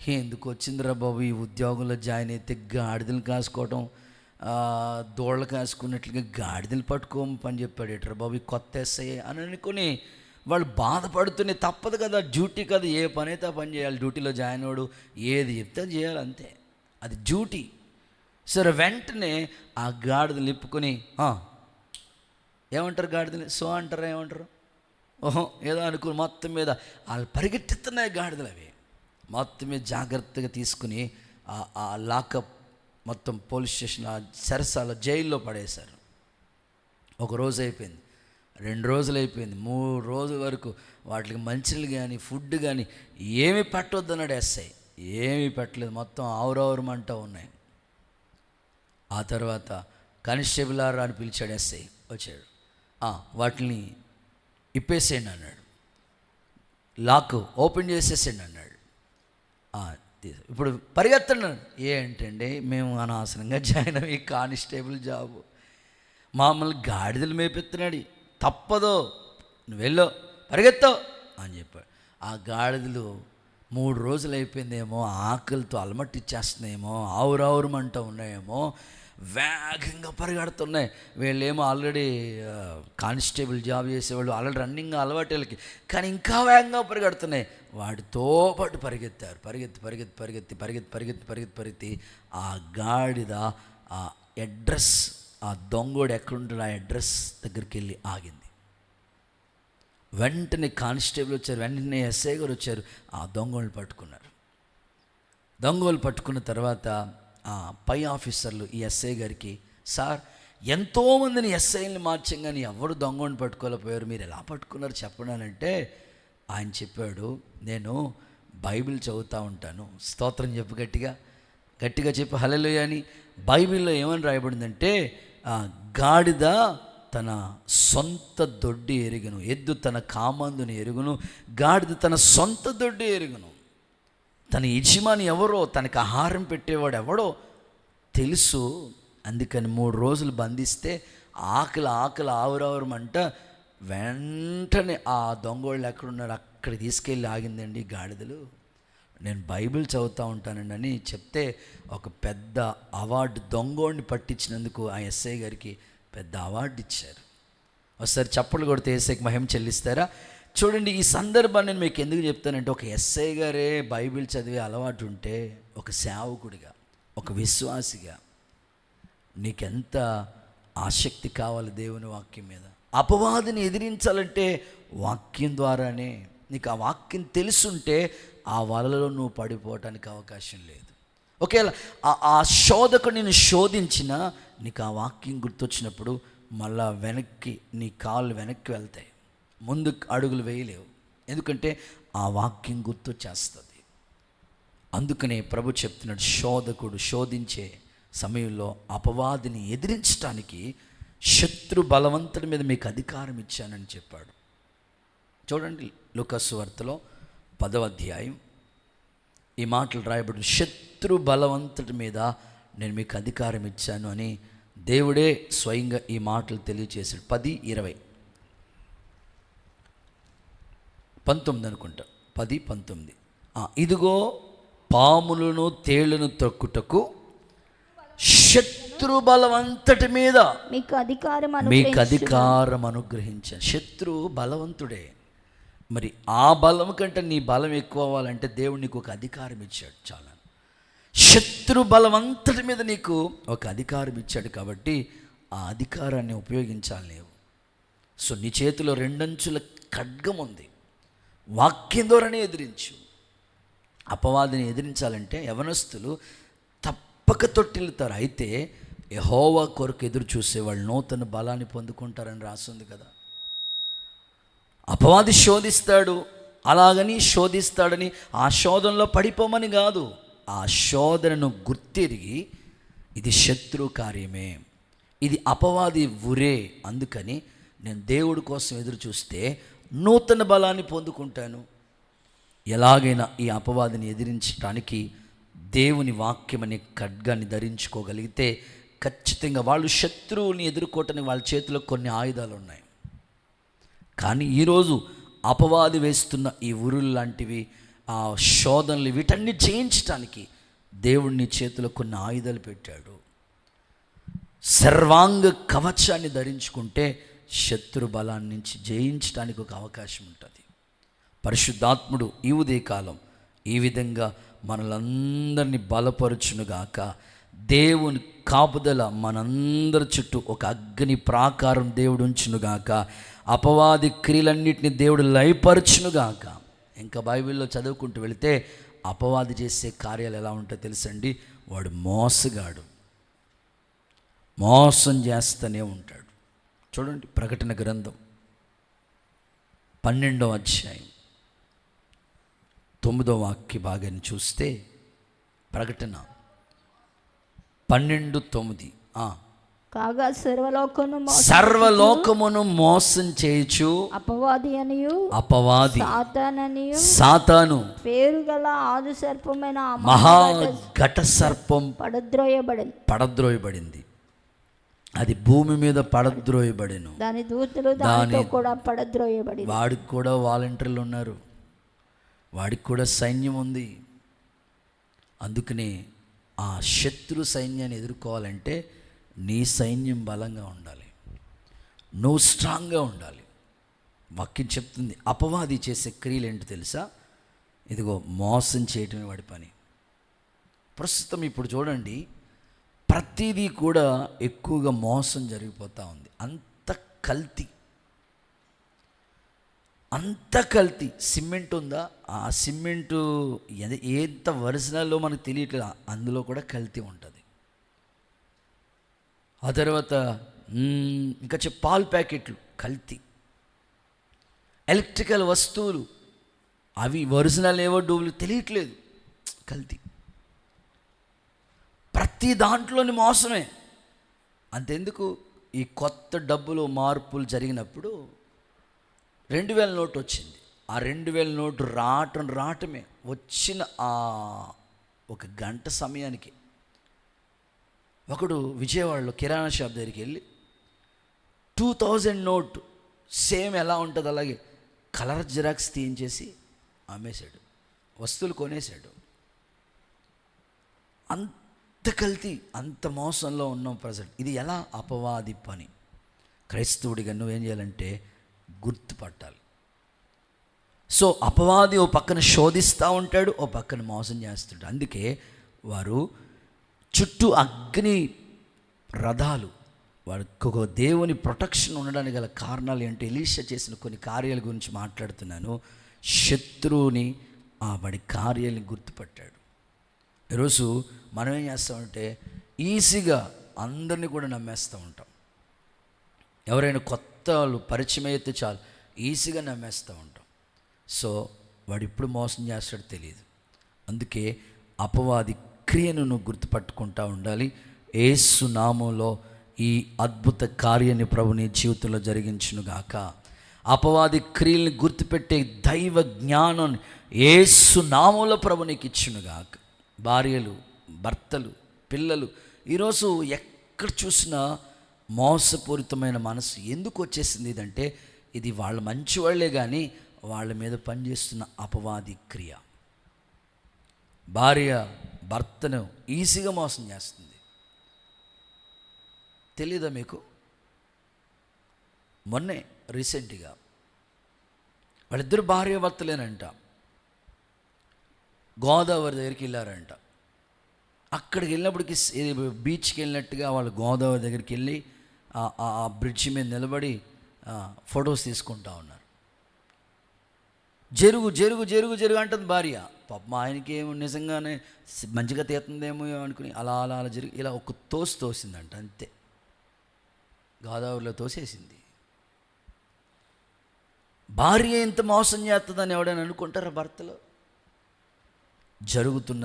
ఎందుకు వచ్చిందిరా బాబు ఈ ఉద్యోగంలో జాయిన్ అయితే గాడిదలు కాసుకోవడం, దోళ్ళ కాసుకున్నట్లుగా గాడిదలు పట్టుకోమని పని చెప్పాడు ఎట్రా బాబు కొత్త ఎస్ఐ అని అనుకుని వాళ్ళు బాధపడుతూనే, తప్పదు కదా, డ్యూటీ కదా, ఏ పని అయితే ఆ పని చేయాలి. డ్యూటీలో జాయిన్ అవ్వడు, ఏది చెప్తే చేయాలి, అంతే, అది డ్యూటీ. సరే వెంటనే ఆ గాడిదలు నిప్పుకొని ఏమంటారు గాడిదని? సో అంటారా? ఏమంటారు? ఓహో ఏదో అనుకుని మొత్తం మీద వాళ్ళు పరిగెత్తుతున్నాయి గాడిదలు. అవి మొత్తం మీద జాగ్రత్తగా తీసుకుని ఆ లాకప్ మొత్తం పోలీస్ స్టేషన్, సరసాల జైల్లో పడేశారు. ఒక రోజు అయిపోయింది, 2 రోజులు అయిపోయింది, 3 రోజుల వరకు వాటికి మంచినీళ్ళు కానీ ఫుడ్ కానీ ఏమీ పెట్టవద్దు అన్నాడు ఎస్ఐ. ఏమీ పెట్టలేదు, మొత్తం ఆవురవరమంటూ ఉన్నాయి. ఆ తర్వాత కానిస్టేబుల్ ఆర్ అని పిలిచాడు ఎస్ఐ. వచ్చాడు. వాటిని ఇప్పేసేయండి అన్నాడు, లాక్ ఓపెన్ చేసేసేయండి అన్నాడు. ఇప్పుడు పరిగెత్తండి. ఏంటండి మేము అనవసరంగా జాయిన్ అయ్యి కానిస్టేబుల్ జాబు, మామూలు గాడిదలు మేపెత్తున్నాడు, తప్పదో నువ్వు వెళ్ళో పరిగెత్తావు అని చెప్పాడు. ఆ గాడిదలు 3 రోజులు అయిపోయిందేమో, ఆకలితో అలమట్టిచ్చేస్తున్నాయేమో, ఆవురావురమంటూ ఉన్నాయేమో, వేగంగా పరిగెడుతున్నాయి. వీళ్ళేమో ఆల్రెడీ కానిస్టేబుల్ జాబ్ చేసేవాళ్ళు, ఆల్రెడీ రన్నింగ్ అలవాటు వీళ్ళకి, కానీ ఇంకా వేగంగా పరిగెడుతున్నాయి. వాటితో పాటు పరిగెత్తారు. పరిగెత్తి ఆ గాడిద ఆ అడ్రస్, ఆ దొంగోడు ఎక్కడుంటాడు ఆ అడ్రస్ దగ్గరికి వెళ్ళి ఆగింది. వెంటనే కానిస్టేబుల్ వచ్చారు, వెంటనే ఎస్ఐ గారు వచ్చారు. ఆ దొంగోళ్ళు పట్టుకున్నారు. దొంగోళ్ళు పట్టుకున్న తర్వాత పై ఆఫీసర్లు ఈ ఎస్ఐ గారికి, సార్ ఎంతోమందిని ఎస్ఐని మార్చాం కానీ ఎవరు దొంగని పట్టుకోలేకపోయారు, మీరు ఎలా పట్టుకున్నారు చెప్పడానంటే ఆయన చెప్పాడు, నేను బైబిల్ చదువుతూ ఉంటాను. స్తోత్రం చెప్పు, గట్టిగా చెప్పు హల్లెలూయా అని. బైబిల్లో ఏమని రాయబడిందంటే, గాడిద తన సొంత దొడ్డి ఎరుగును, ఎద్దు తన కామందుని ఎరుగును, గాడిద తన సొంత దొడ్డి ఎరుగును. తన యజమాని ఎవరో, తనకు ఆహారం పెట్టేవాడు ఎవడో తెలుసు. అందుకని 3 రోజులు బంధిస్తే ఆకలి ఆవురావరమంట వెంటనే ఆ దొంగోళ్ళు ఎక్కడున్నారు అక్కడ తీసుకెళ్ళి ఆగిందండి గాడిదలు. నేను బైబిల్ చదువుతూ ఉంటానండి అని చెప్తే ఒక పెద్ద అవార్డు, దొంగోడిని పట్టించినందుకు ఆ ఎస్ఐ గారికి పెద్ద అవార్డు ఇచ్చారు. ఒకసారి చప్పట్లు కొడితే ఎస్ఐకి మహిమ చెల్లిస్తారా? చూడండి, ఈ సందర్భాన్ని నేను మీకు ఎందుకు చెప్తానంటే, ఒక ఎస్ఐ గారే బైబిల్ చదివే అలవాటు ఉంటే, ఒక సేవకుడిగా, ఒక విశ్వాసిగా నీకెంత ఆసక్తి కావాలి దేవుని వాక్యం మీద. అపవాదిని ఎదిరించాలంటే వాక్యం ద్వారానే. నీకు ఆ వాక్యం తెలుసుంటే ఆ వలలో నువ్వు పడిపోవటానికి అవకాశం లేదు. ఒకవేళ ఆ శోధకుడు నిన్ను శోధించినా నీకు ఆ వాక్యం గుర్తొచ్చినప్పుడు మళ్ళా వెనక్కి నీ కాళ్ళు వెనక్కి వెళ్తాయి, ముందు అడుగులు వేయలేవు. ఎందుకంటే ఆ వాక్యం గుర్తొచ్చేస్తుంది. అందుకనే ప్రభు చెప్తున్నాడు, శోధకుడు శోధించే సమయంలో అపవాదిని ఎదిరించడానికి శత్రు బలవంతుడి మీద మీకు అధికారం ఇచ్చానని చెప్పాడు. చూడండి, లూకాసు వార్తలో 10వ అధ్యాయం ఈ మాటలు రాయబడి, శత్రు బలవంతుడి మీద నేను మీకు అధికారం ఇచ్చాను అని దేవుడే స్వయంగా ఈ మాటలు తెలియజేశాడు. 10:20 19 అనుకుంటా, 10:19. ఇదిగో పాములను తేళ్లను త్రొక్కుటకు శత్రు బలవంతటి మీద మీకు అధికారం అనుగ్రహించాను. శత్రువు బలవంతుడే. మరి ఆ బలం కంటే నీ బలం ఎక్కువ అవ్వాలంటే దేవుడు నీకు ఒక అధికారం ఇచ్చాడు. చాలా శత్రు బలవంతటి మీద నీకు ఒక అధికారం ఇచ్చాడు. కాబట్టి ఆ అధికారాన్ని ఉపయోగించాలి నీవు. సో నీ చేతిలో 2 అంచుల ఖడ్గం ఉంది. వాక్యం ద్వారానే ఎదిరించు. అపవాదిని ఎదిరించాలంటే యవనస్తులు తప్పక తొట్టిల్లుతారు. అయితే యెహోవా కొరకు ఎదురు చూసేవాళ్ళు నూతన బలాన్ని పొందుకుంటారని రాస్తుంది కదా. అపవాది శోధిస్తాడు, అలాగని శోధిస్తాడని ఆ శోధనలో పడిపోమని కాదు. ఆ శోధనను గుర్తిరిగి ఇది శత్రు కార్యమే, ఇది అపవాది ఉరే, అందుకని నేను దేవుడి కోసం ఎదురు చూస్తే నూతన బలాన్ని పొందుకుంటాను. ఎలాగైనా ఈ అపవాదిని ఎదిరించడానికి దేవుని వాక్యం అనే ఖడ్గాన్ని ధరించుకోగలిగితే ఖచ్చితంగా వాళ్ళు శత్రువుని ఎదుర్కోవటానికి వాళ్ళ చేతిలో కొన్ని ఆయుధాలు ఉన్నాయి. కానీ ఈరోజు అపవాది వేస్తున్న ఈ ఉరులు లాంటివి, ఆ శోధనలు, వీటన్ని జయించటానికి దేవుడిని చేతిలో కొన్ని ఆయుధాలు పెట్టాడు. సర్వాంగ కవచాన్ని ధరించుకుంటే శత్రు బలాన్ని నుంచి జయించడానికి ఒక అవకాశం ఉంటుంది. పరిశుద్ధాత్ముడు ఈ ఉదయకాలం ఈ విధంగా మనలందరినీ బలపరచునుగాక. దేవుని కాపుదల మనందరి చుట్టూ ఒక అగ్ని ప్రాకారం దేవుడు ఉంచునుగాక. అపవాది క్రియలన్నిటిని దేవుడు లయపరచునుగాక. ఇంకా బైబిల్లో చదువుకుంటూ వెళితే అపవాది చేసే కార్యాలు ఎలా ఉంటాయో తెలుసండి. వాడు మోసగాడు, మోసం చేస్తూనే ఉంటాడు. చూడండి, ప్రకటన గ్రంథం 12వ అధ్యాయం 9వ వాక్య భాగాన్ని చూస్తే, ప్రకటన 12:9. కాగా సర్వలోకమును మోసం చేయుచు అపవాది సాతాను పేరు గల ఆది సర్పమైన మహాఘట సర్పం పడద్రోయబడింది. అది భూమి మీద పడద్రోయబడెను. దాని దూతలు దానితో కూడా పడద్రోయబడి. వాడికి కూడా వాలంటీర్లు ఉన్నారు, వాడికి కూడా సైన్యం ఉంది. అందుకనే ఆ శత్రు సైన్యాన్ని ఎదుర్కోవాలంటే నీ సైన్యం బలంగా ఉండాలి, నువ్వు స్ట్రాంగ్గా ఉండాలి. వాక్యం చెప్తుంది అపవాది చేసే క్రియలు ఏంటో తెలుసా? ఇదిగో మోసం చేయటమే వాడి పని. ప్రస్తుతం ఇప్పుడు చూడండి, ప్రతిదీ కూడా ఎక్కువగా మోసం జరిగిపోతూ ఉంది. అంత కల్తీ. సిమెంట్ ఉందా, ఆ సిమెంటు ఎంత ఒరిజినల్లో మనకు తెలియట్లేదు, అందులో కూడా కల్తీ ఉంటుంది. ఆ తర్వాత ఇంకా పాలు ప్యాకెట్లు కల్తీ, ఎలక్ట్రికల్ వస్తువులు అవి ఒరిజినల్ ఏవో డూబులు తెలియట్లేదు, కల్తీ. ప్రతి దాంట్లోని మోసమే. అంతెందుకు, ఈ కొత్త డబ్బులు మార్పులు జరిగినప్పుడు 2000 నోటు వచ్చింది. ఆ 2000 నోటు రావటమే వచ్చిన ఆ 1 గంట సమయానికి ఒకడు విజయవాడలో కిరాణా షాప్ దగ్గరికి వెళ్ళి 2000 నోటు సేమ్ ఎలా ఉంటుంది అలాగే కలర్ జిరాక్స్ తీయించేసి అమ్మేశాడు, వస్తువులు కొనేశాడు. అంత కల్తీ, అంత మోసంలో ఉన్నాం ప్రజెంట్. ఇది ఎలా? అపవాది పని. క్రైస్తవుడిగా నువ్వేం చేయాలంటే గుర్తుపట్టాలి. సో అపవాది ఓ పక్కన శోధిస్తూ ఉంటాడు, ఓ పక్కన మోసం చేస్తుంటాడు. అందుకే వారు చుట్టూ అగ్ని రథాలు, వారికి దేవుని ప్రొటెక్షన్ ఉండడానికి గల కారణాలు ఏంటంటే, ఎలీషా చేసిన కొన్ని కార్యాల గురించి మాట్లాడుతున్నాను. శత్రువుని వాడి కార్యాలని గుర్తుపట్టాడు. ఈరోజు మనం ఏం చేస్తామంటే ఈజీగా అందరినీ కూడా నమ్మేస్తూ ఉంటాం. ఎవరైనా కొత్త వాళ్ళు పరిచయం అయితే చాలు ఈజీగా నమ్మేస్తూ ఉంటాం. సో వాడు ఇప్పుడు మోసం చేస్తాడో తెలియదు. అందుకే అపవాది క్రియను నువ్వు గుర్తుపట్టుకుంటూ ఉండాలి. యేసు నామంలో ఈ అద్భుత కార్యాన్ని ప్రభు నీ జీవితంలో జరిగించునుగాక. అపవాది క్రియల్ని గుర్తుపెట్టే దైవ జ్ఞానం యేసు నామంలో ప్రభు నీకు ఇచ్చునుగాక. భార్యలు, భర్తలు, పిల్లలు, ఈరోజు ఎక్కడ చూసినా మోసపూరితమైన మనసు ఎందుకు వచ్చేసింది ఇదంటే, ఇది వాళ్ళ మంచి వాళ్ళే కానీ వాళ్ళ మీద పనిచేస్తున్న అపవాది క్రియ. భార్య భర్తను ఈజీగా మోసం చేస్తుంది. తెలీదా మీకు? మొన్నే రీసెంట్గా వాళ్ళిద్దరు భార్య భర్తలేనంట, గోదావరి దగ్గరికి వెళ్ళారంట. అక్కడికి వెళ్ళినప్పటికి బీచ్కి వెళ్ళినట్టుగా వాళ్ళు గోదావరి దగ్గరికి వెళ్ళి ఆ బ్రిడ్జి మీద నిలబడి ఫొటోస్ తీసుకుంటా ఉన్నారు. జరుగు జరుగు జరుగు జరుగు అంటుంది భార్య. పాపం ఆయనకి ఏమో నిజంగానే మంచిగా తీస్తుందేమో అనుకుని అలా అలా అలా జరిగి ఇలా ఒక తోసిందంట, అంతే. గోదావరిలో తోసేసింది. భార్య ఎంత మోసం చేస్తుందని ఎవడైనా అనుకుంటారా? భర్తలో జరుగుతున్న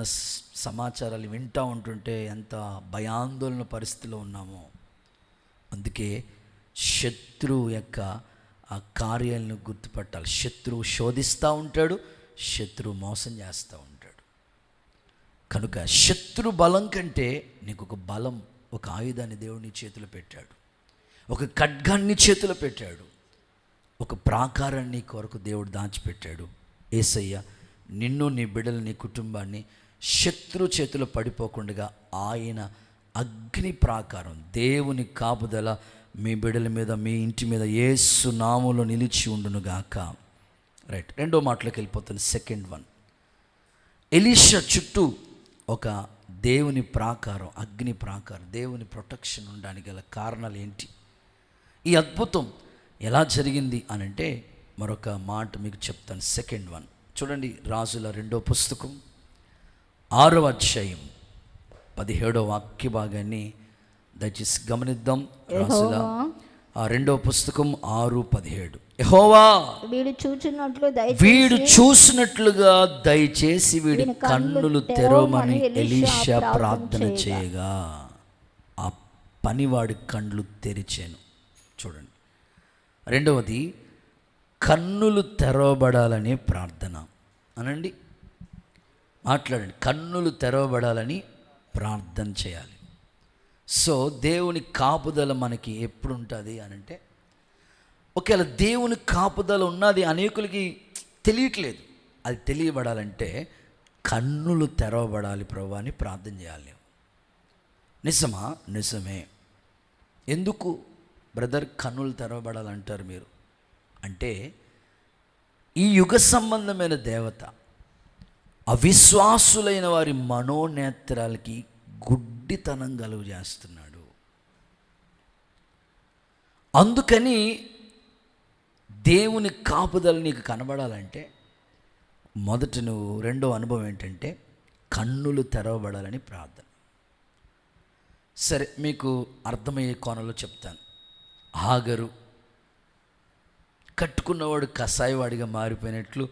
సమాచారాలు వింటూ ఉంటుంటే ఎంత భయాందోళన పరిస్థితిలో ఉన్నామో. అందుకే శత్రువు యొక్క ఆ కార్యాలను గుర్తుపట్టాలి. శత్రువు శోధిస్తూ ఉంటాడు, శత్రువు మోసం చేస్తూ ఉంటాడు. కనుక శత్రు బలం కంటే నీకు ఒక బలం, ఒక ఆయుధాన్ని దేవుడు నీ చేతిలో పెట్టాడు, ఒక ఖడ్గాన్ని చేతిలో పెట్టాడు, ఒక ప్రాకారాన్ని కొరకు దేవుడు దాచిపెట్టాడు. యేసయ్య నిన్ను, నీ బిడ్డలు, నీ కుటుంబాన్ని శత్రు చేతిలో పడిపోకుండా ఆయన అగ్ని ప్రాకారం, దేవుని కాపుదల మీ బిడ్డల మీద, మీ ఇంటి మీద యేసు నామములో నిలిచి ఉండునుగాక. రైట్, రెండో మాటలోకి వెళ్ళిపోతుంది. సెకండ్ వన్, ఎలీషా చుట్టూ ఒక దేవుని ప్రాకారం, అగ్ని ప్రాకారం, దేవుని ప్రొటెక్షన్ ఉండడానికి గల కారణాలు ఏంటి? ఈ అద్భుతం ఎలా జరిగింది అని అంటే మరొక మాట మీకు చెప్తాను. సెకండ్ వన్ చూడండి, రాజుల 2వ పుస్తకం 6వ అధ్యాయం 17వ వాక్య భాగాన్ని దయచేసి గమనిద్దాం. రాజుల 2వ పుస్తకం 6:17. యెహోవా వీడు చూసినట్లుగా దయచేసి వీడి కన్నులు తెరవమని ఎలీషా ప్రార్థన చేయగా ఆ పనివాడి కళ్ళు తెరిచాను. చూడండి, రెండవది కన్నులు తెరవబడాలనే ప్రార్థన. అనండి, మాట్లాడండి. కన్నులు తెరవబడాలని ప్రార్థన చేయాలి. సో దేవుని కాపుదల మనకి ఎప్పుడు ఉంటుంది అని అంటే, ఒకవేళ దేవుని కాపుదల ఉన్నది అనేకులకి తెలియట్లేదు, అది తెలియబడాలంటే కన్నులు తెరవబడాలి ప్రభువా అని ప్రార్థన చేయాలి. నిజమా? నిజమే. ఎందుకు బ్రదర్ కన్నులు తెరవబడాలంటారు మీరు అంటే, ఈ యుగ సంబంధమైన దేవత అవిశ్వాసులైన వారి మనోనేత్రాలకి గుడ్డితనం కలుగు చేస్తున్నాడు. అందుకని దేవుని కాపుదల నీకు కనబడాలంటే మొదట నువ్వు రెండో అనుభవం ఏంటంటే కన్నులు తెరవబడాలని ప్రార్థన. సరే, మీకు అర్థమయ్యే కోణంలో చెప్తాను. హాగరు కట్టుకున్నవాడు కసాయివాడిగా మారిపోయినట్లు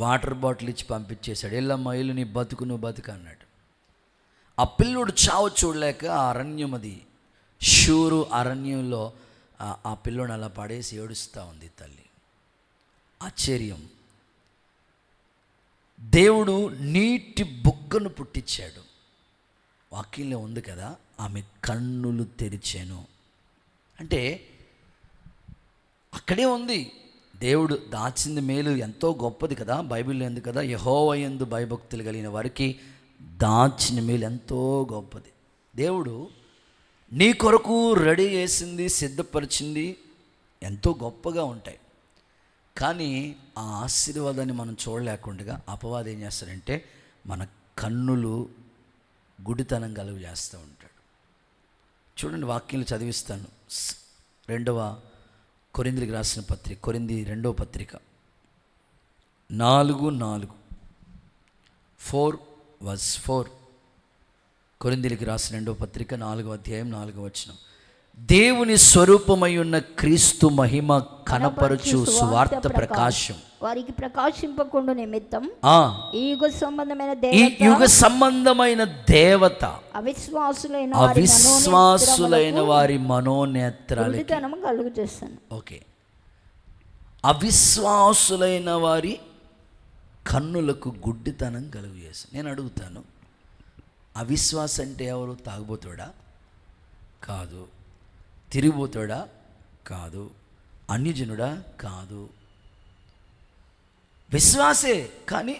వాటర్ బాటిల్ ఇచ్చి పంపించేశాడు. ఎల్లమ్మ ఇల్లు నీ బతుకు, నువ్వు బతుకు అన్నాడు. ఆ పిల్లోడు చావు చూడలేక ఆ అరణ్యం, అది షూరు అరణ్యంలో ఆ పిల్లోని అలా పడేసి ఏడుస్తూ ఉంది తల్లి. ఆశ్చర్యం, దేవుడు నీటి బుగ్గను పుట్టించాడు. వాక్యంలో ఉంది కదా, ఆమె కన్నులు తెరిచాను అంటే అక్కడే ఉంది. దేవుడు దాచింది మేలు ఎంతో గొప్పది కదా, బైబిల్లో ఉంది కదా, యెహోవా యందు భయభక్తులు కలిగిన వారికి దాచిన మేలు ఎంతో గొప్పది. దేవుడు నీ కొరకు రెడీ చేసింది, సిద్ధపరిచింది ఎంతో గొప్పగా ఉంటాయి. కానీ ఆ ఆశీర్వాదాన్ని మనం చూడలేకుండా అపవాది ఏం చేస్తాడంటే మన కన్నులు గుడితనం కలుగు చేస్తూ ఉంటాడు. చూడండి, వాక్యాలు చదివిస్తాను. 2వ కొరింథీయులకు రాసిన పత్రిక, కొరింథీ 2వ పత్రిక 4:4 కొరింథీయులకు రాసిన 2వ పత్రిక 4వ అధ్యాయం 4వ వచనం. దేవుని స్వరూపమై ఉన్న క్రీస్తు మహిమ కనపరచు సువార్త ప్రకాశం వారికి ప్రకాశింపకుండా నిమిత్తం ఈ యుగ సంబంధమైన దేవత అవిశ్వాసులైన వారి మనోనేత్రాలకి కలుగు చేస్తాను. ఓకే, అవిశ్వాసులైన వారి కన్నులకు గుడ్డితనం కలుగు చేస్తాను. నేను అడుగుతాను, అవిశ్వాస అంటే ఎవరు? తాగుబోతాడా? కాదు. తిరిగిపోతాడా? కాదు. అన్యజనుడా? కాదు. విశ్వాసే, కానీ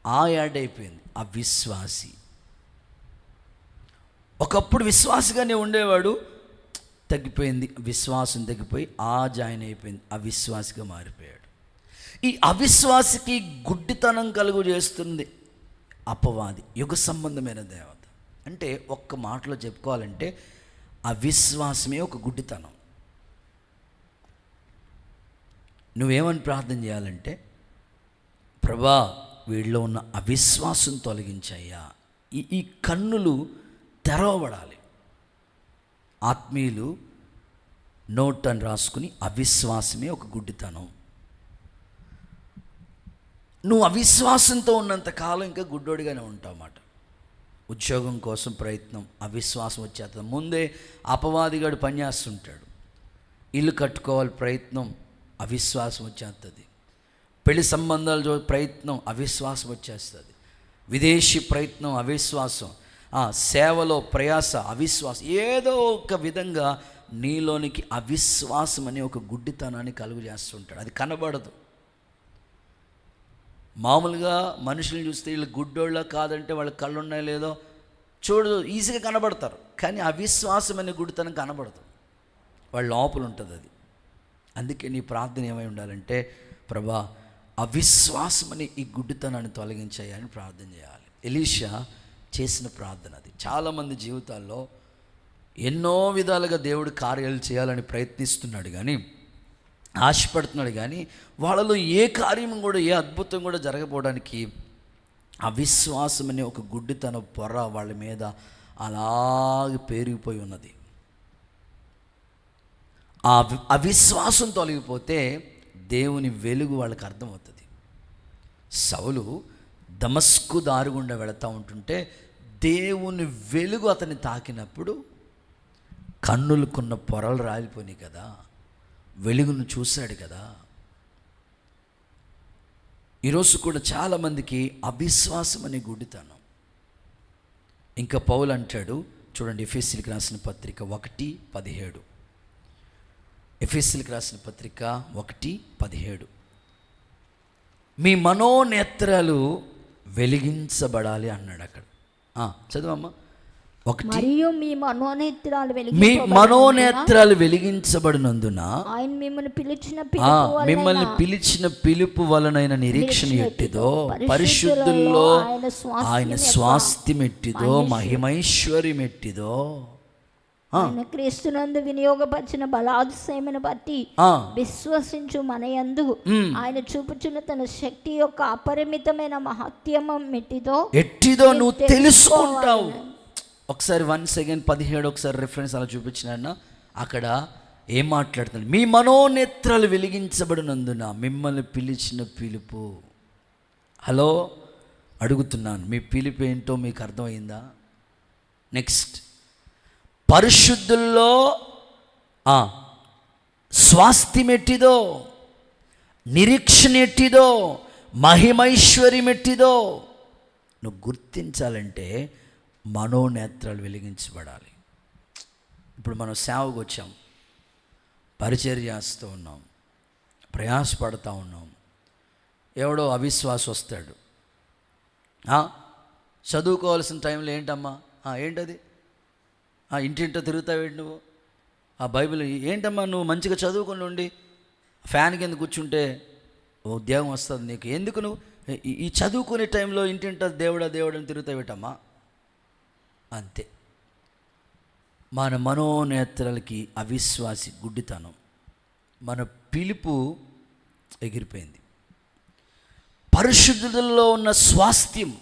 ఆ యాడ్ అయిపోయింది అవిశ్వాసి. ఒకప్పుడు విశ్వాసిగానే ఉండేవాడు, తగ్గిపోయింది, విశ్వాసం తగ్గిపోయి జాయిన్ అయిపోయింది, అవిశ్వాసిగా మారిపోయాడు. ఈ అవిశ్వాసికి గుడ్డితనం కలుగు చేస్తుంది అపవాది, యుగ సంబంధమైన దేవత. అంటే ఒక్క మాటలో చెప్పుకోవాలంటే అవిశ్వాసమే ఒక గుడ్డితనం. నువ్వేమని ప్రార్థన చేయాలంటే, ప్రభా వీళ్ళలో ఉన్న అవిశ్వాసం తొలగించయ్యా, ఈ కన్నులు తెరవబడాలి. ఆత్మీయులు నోట్ అని రాసుకుని, అవిశ్వాసమే ఒక గుడ్డితనం. నువ్వు అవిశ్వాసంతో ఉన్నంత కాలం ఇంకా గుడ్డోడిగానే ఉంటావు అన్నమాట. ఉద్యోగం కోసం ప్రయత్నం, అవిశ్వాసం వచ్చేస్తుంది. ముందే అపవాదిగాడు పనిచేస్తుంటాడు. ఇల్లు కట్టుకోవాలి ప్రయత్నం, అవిశ్వాసం వచ్చేస్తుంది. పెళ్లి సంబంధాలు ప్రయత్నం, అవిశ్వాసం వచ్చేస్తుంది. విదేశీ ప్రయత్నం, అవిశ్వాసం. సేవలో ప్రయాస, అవిశ్వాసం. ఏదో ఒక విధంగా నీలోనికి అవిశ్వాసం అనే ఒక గుడ్డితనాన్ని కలుగు చేస్తుంటాడు. అది కనబడదు. మామూలుగా మనుషులను చూస్తే వీళ్ళు గుడ్డోళ్ళ కాదంటే వాళ్ళ కళ్ళు ఉన్నాయో లేదో చూడు, ఈజీగా కనబడతారు. కానీ అవిశ్వాసం అనే గుడ్డితనం కనబడదు, వాళ్ళ లోపల ఉంటుంది అది. అందుకే నీ ప్రార్థన ఏమై ఉండాలంటే, ప్రభా అవిశ్వాసం అనే ఈ గుడ్డితనాన్ని తొలగించాయని ప్రార్థన చేయాలి. ఎలీషా చేసిన ప్రార్థన అది. చాలామంది జీవితాల్లో ఎన్నో విధాలుగా దేవుడు కార్యాలు చేయాలని ప్రయత్నిస్తున్నాడు కానీ, ఆశపడుతున్నాడు కానీ, వాళ్ళలో ఏ కార్యం కూడా, ఏ అద్భుతం కూడా జరగకపోవడానికి అవిశ్వాసం అనే ఒక గుడ్డితన పొర వాళ్ళ మీద అలాగే పేరుకుపోయి ఉన్నది. ఆ అవిశ్వాసం తొలగిపోతే దేవుని వెలుగు వాళ్ళకి అర్థమవుతుంది. సౌలు దమస్కు దారి గుండా వెళుతూ ఉంటుంటే దేవుని వెలుగు అతన్ని తాకినప్పుడు కన్నులకున్న పొరలు రాలిపోయినాయి కదా, వెలుగును చూశాడు కదా. ఈరోజు కూడా చాలామందికి అవిశ్వాసం అనే గుడ్డితనం. ఇంకా పౌలు అంటాడు చూడండి, ఎఫెసీయులకు రాసిన పత్రిక 1:17. ఎఫెసీయులకు రాసిన పత్రిక 1:17. మీ మనోనేత్రాలు వెలిగించబడాలి అన్నాడు అక్కడ. చదువమ్మా. 1. మరియు మీ మనోనేత్రాలు వెలిగించబడినందున ఆయన మిమ్మల్ని పిలిచిన పిలుపు వలనైన నిరీక్షణ ఎట్టిదో, పరిశుద్ధుల్లో ఆయన స్వాస్థ్యం ఎట్టిదో, మహిమైశ్వర్యం ఎట్టిదో, ఆయన క్రీస్తునందు వినియోగపరిచిన బలాతిశయమును బట్టి విశ్వసించు మన యందు ఆయన చూపుచున్న తన శక్తి యొక్క అపరిమితమైన మహత్యమం ఎట్టిదో నువ్వు తెలుసుకుంటావు. ఒకసారి 1 సెకండ్ 17 ఒకసారి రిఫరెన్స్ అలా చూపించిన అక్కడ ఏం మాట్లాడుతున్నాడు? మీ మనోనేత్రాలు వెలిగించబడినందున మిమ్మల్ని పిలిచిన పిలుపు. హలో, అడుగుతున్నాను, మీ పిలుపు ఏంటో మీకు అర్థమైందా? నెక్స్ట్, పరిశుద్ధుల్లో స్వాస్థ్యం ఎట్టిదో, నిరీక్షణ ఎట్టిదో, మహిమైశ్వర్యం ఎట్టిదో నువ్వు గుర్తించాలంటే మనోనేత్రాలు వెలిగించబడాలి. ఇప్పుడు మనం సేవకు వచ్చాం, పరిచర్య చేస్తూ ఉన్నాం, ప్రయాసపడుతూ ఉన్నాం. ఎవడో అవిశ్వాసం వస్తాడు, చదువుకోవాల్సిన టైంలో ఏంటమ్మా, ఏంటది, ఇంటింటో తిరుగుతావేంటి నువ్వు, బైబిల్ ఏంటమ్మా, నువ్వు మంచిగా చదువుకుని ఉండి ఫ్యాన్ కింద కూర్చుంటే ఉద్యోగం వస్తుంది నీకు, ఎందుకు నువ్వు ఈ చదువుకునే టైంలో ఇంటింటో దేవుడా దేవుడని తిరుగుతావేటమ్మా? అంతే. మన మనోనేత్రాలకి అవిశ్వాసి గుడ్డితనం, మన పిలుపు ఎగిరిపోయింది. పరిశుద్ధులలో ఉన్న స్వాస్థ్యం,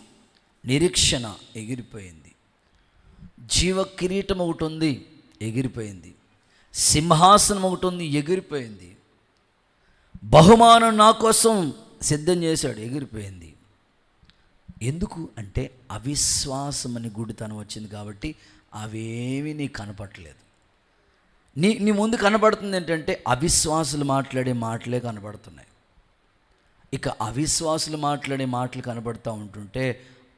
నిరీక్షణ ఎగిరిపోయింది. జీవ కిరీటం ఒకటి ఉంది, ఎగిరిపోయింది. సింహాసనం ఒకటి ఉంది, ఎగిరిపోయింది. బహుమానం నా కోసం సిద్ధం చేశాడు, ఎగిరిపోయింది. ఎందుకు అంటే అవిశ్వాసం అని గుడితనం వచ్చింది కాబట్టి అవేమీ నీకు కనపడలేదు. నీ ముందు కనపడుతుంది ఏంటంటే అవిశ్వాసులు మాట్లాడే మాటలే కనపడుతున్నాయి. ఇక అవిశ్వాసులు మాట్లాడే మాటలు కనబడుతూ ఉంటుంటే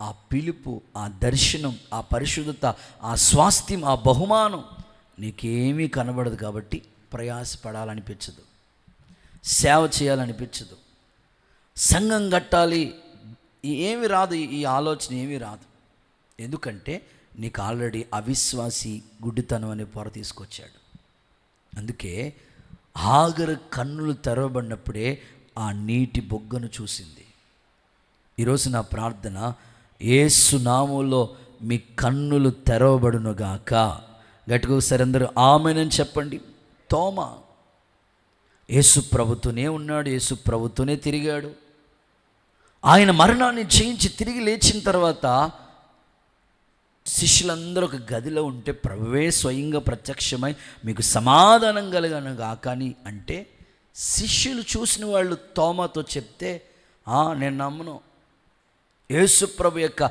ఆ పిలుపు, ఆ దర్శనం, ఆ పరిశుద్ధత, ఆ స్వాస్థ్యం, ఆ బహుమానం నీకేమీ కనబడదు. కాబట్టి ప్రయాసపడాలనిపించదు, సేవ చేయాలనిపించదు, సంఘం కట్టాలి ఏమి రాదు, ఈ ఆలోచన ఏమీ రాదు. ఎందుకంటే నీకు ఆల్రెడీ అవిశ్వాసి గుడ్డితనం అనే పొర తీసుకొచ్చాడు. అందుకే హాగరు కన్నులు తెరవబడినప్పుడే ఆ నీటి బొగ్గను చూసింది. ఈరోజు నా ప్రార్థన, యేసు నామములో మీ కన్నులు తెరవబడునుగాక. గట్టిగా ఒకసారి అందరూ ఆమేనని చెప్పండి. తోమ యేసు ప్రభుతోనే ఉన్నాడు, యేసు ప్రభుతోనే తిరిగాడు. ఆయన మరణాన్ని జయించి తిరిగి లేచిన తర్వాత శిష్యులందరూ ఒక గదిలో ఉంటే ప్రభువే స్వయంగా ప్రత్యక్షమై మీకు సమాధానం కలగను గాకని అంటే, శిష్యులు చూసిన వాళ్ళు తోమాతో చెప్తే నేను నమ్మను, యేసు ప్రభు యొక్క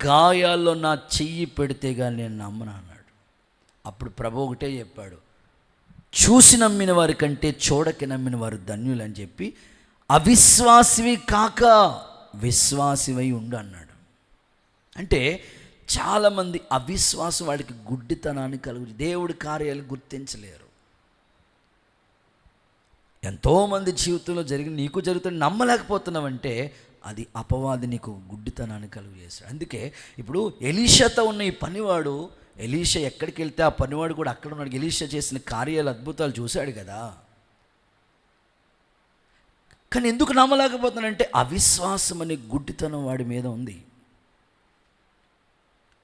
గాయాల్లో నా చెయ్యి పెడితే కానీ నేను నమ్మను అన్నాడు. అప్పుడు ప్రభు ఒకటే చెప్పాడు, చూసి నమ్మిన వారి కంటే చూడక నమ్మిన వారు ధన్యులు అని చెప్పి అవిశ్వాసివి కాక విశ్వాసివై ఉండు అన్నాడు. అంటే చాలామంది అవిశ్వాసం వాడికి గుడ్డితనాన్ని కలుగు, దేవుడి కార్యాలు గుర్తించలేరు. ఎంతోమంది జీవితంలో జరిగిన నీకు జరుగుతుంది నమ్మలేకపోతున్నావంటే అది అపవాది నీకు గుడ్డితనాన్ని కలుగు చేశాడు. అందుకే ఇప్పుడు ఎలీషాతో ఉన్న ఈ పనివాడు, ఎలీషా ఎక్కడికి వెళ్తే ఆ పనివాడు కూడా అక్కడ ఉన్నాడు. ఎలీషా చేసిన కార్యాలు, అద్భుతాలు చూశాడు కదా. కానీ ఎందుకు నమ్మలేకపోతున్నానంటే అవిశ్వాసం అనే గుడ్డితనం వాడి మీద ఉంది.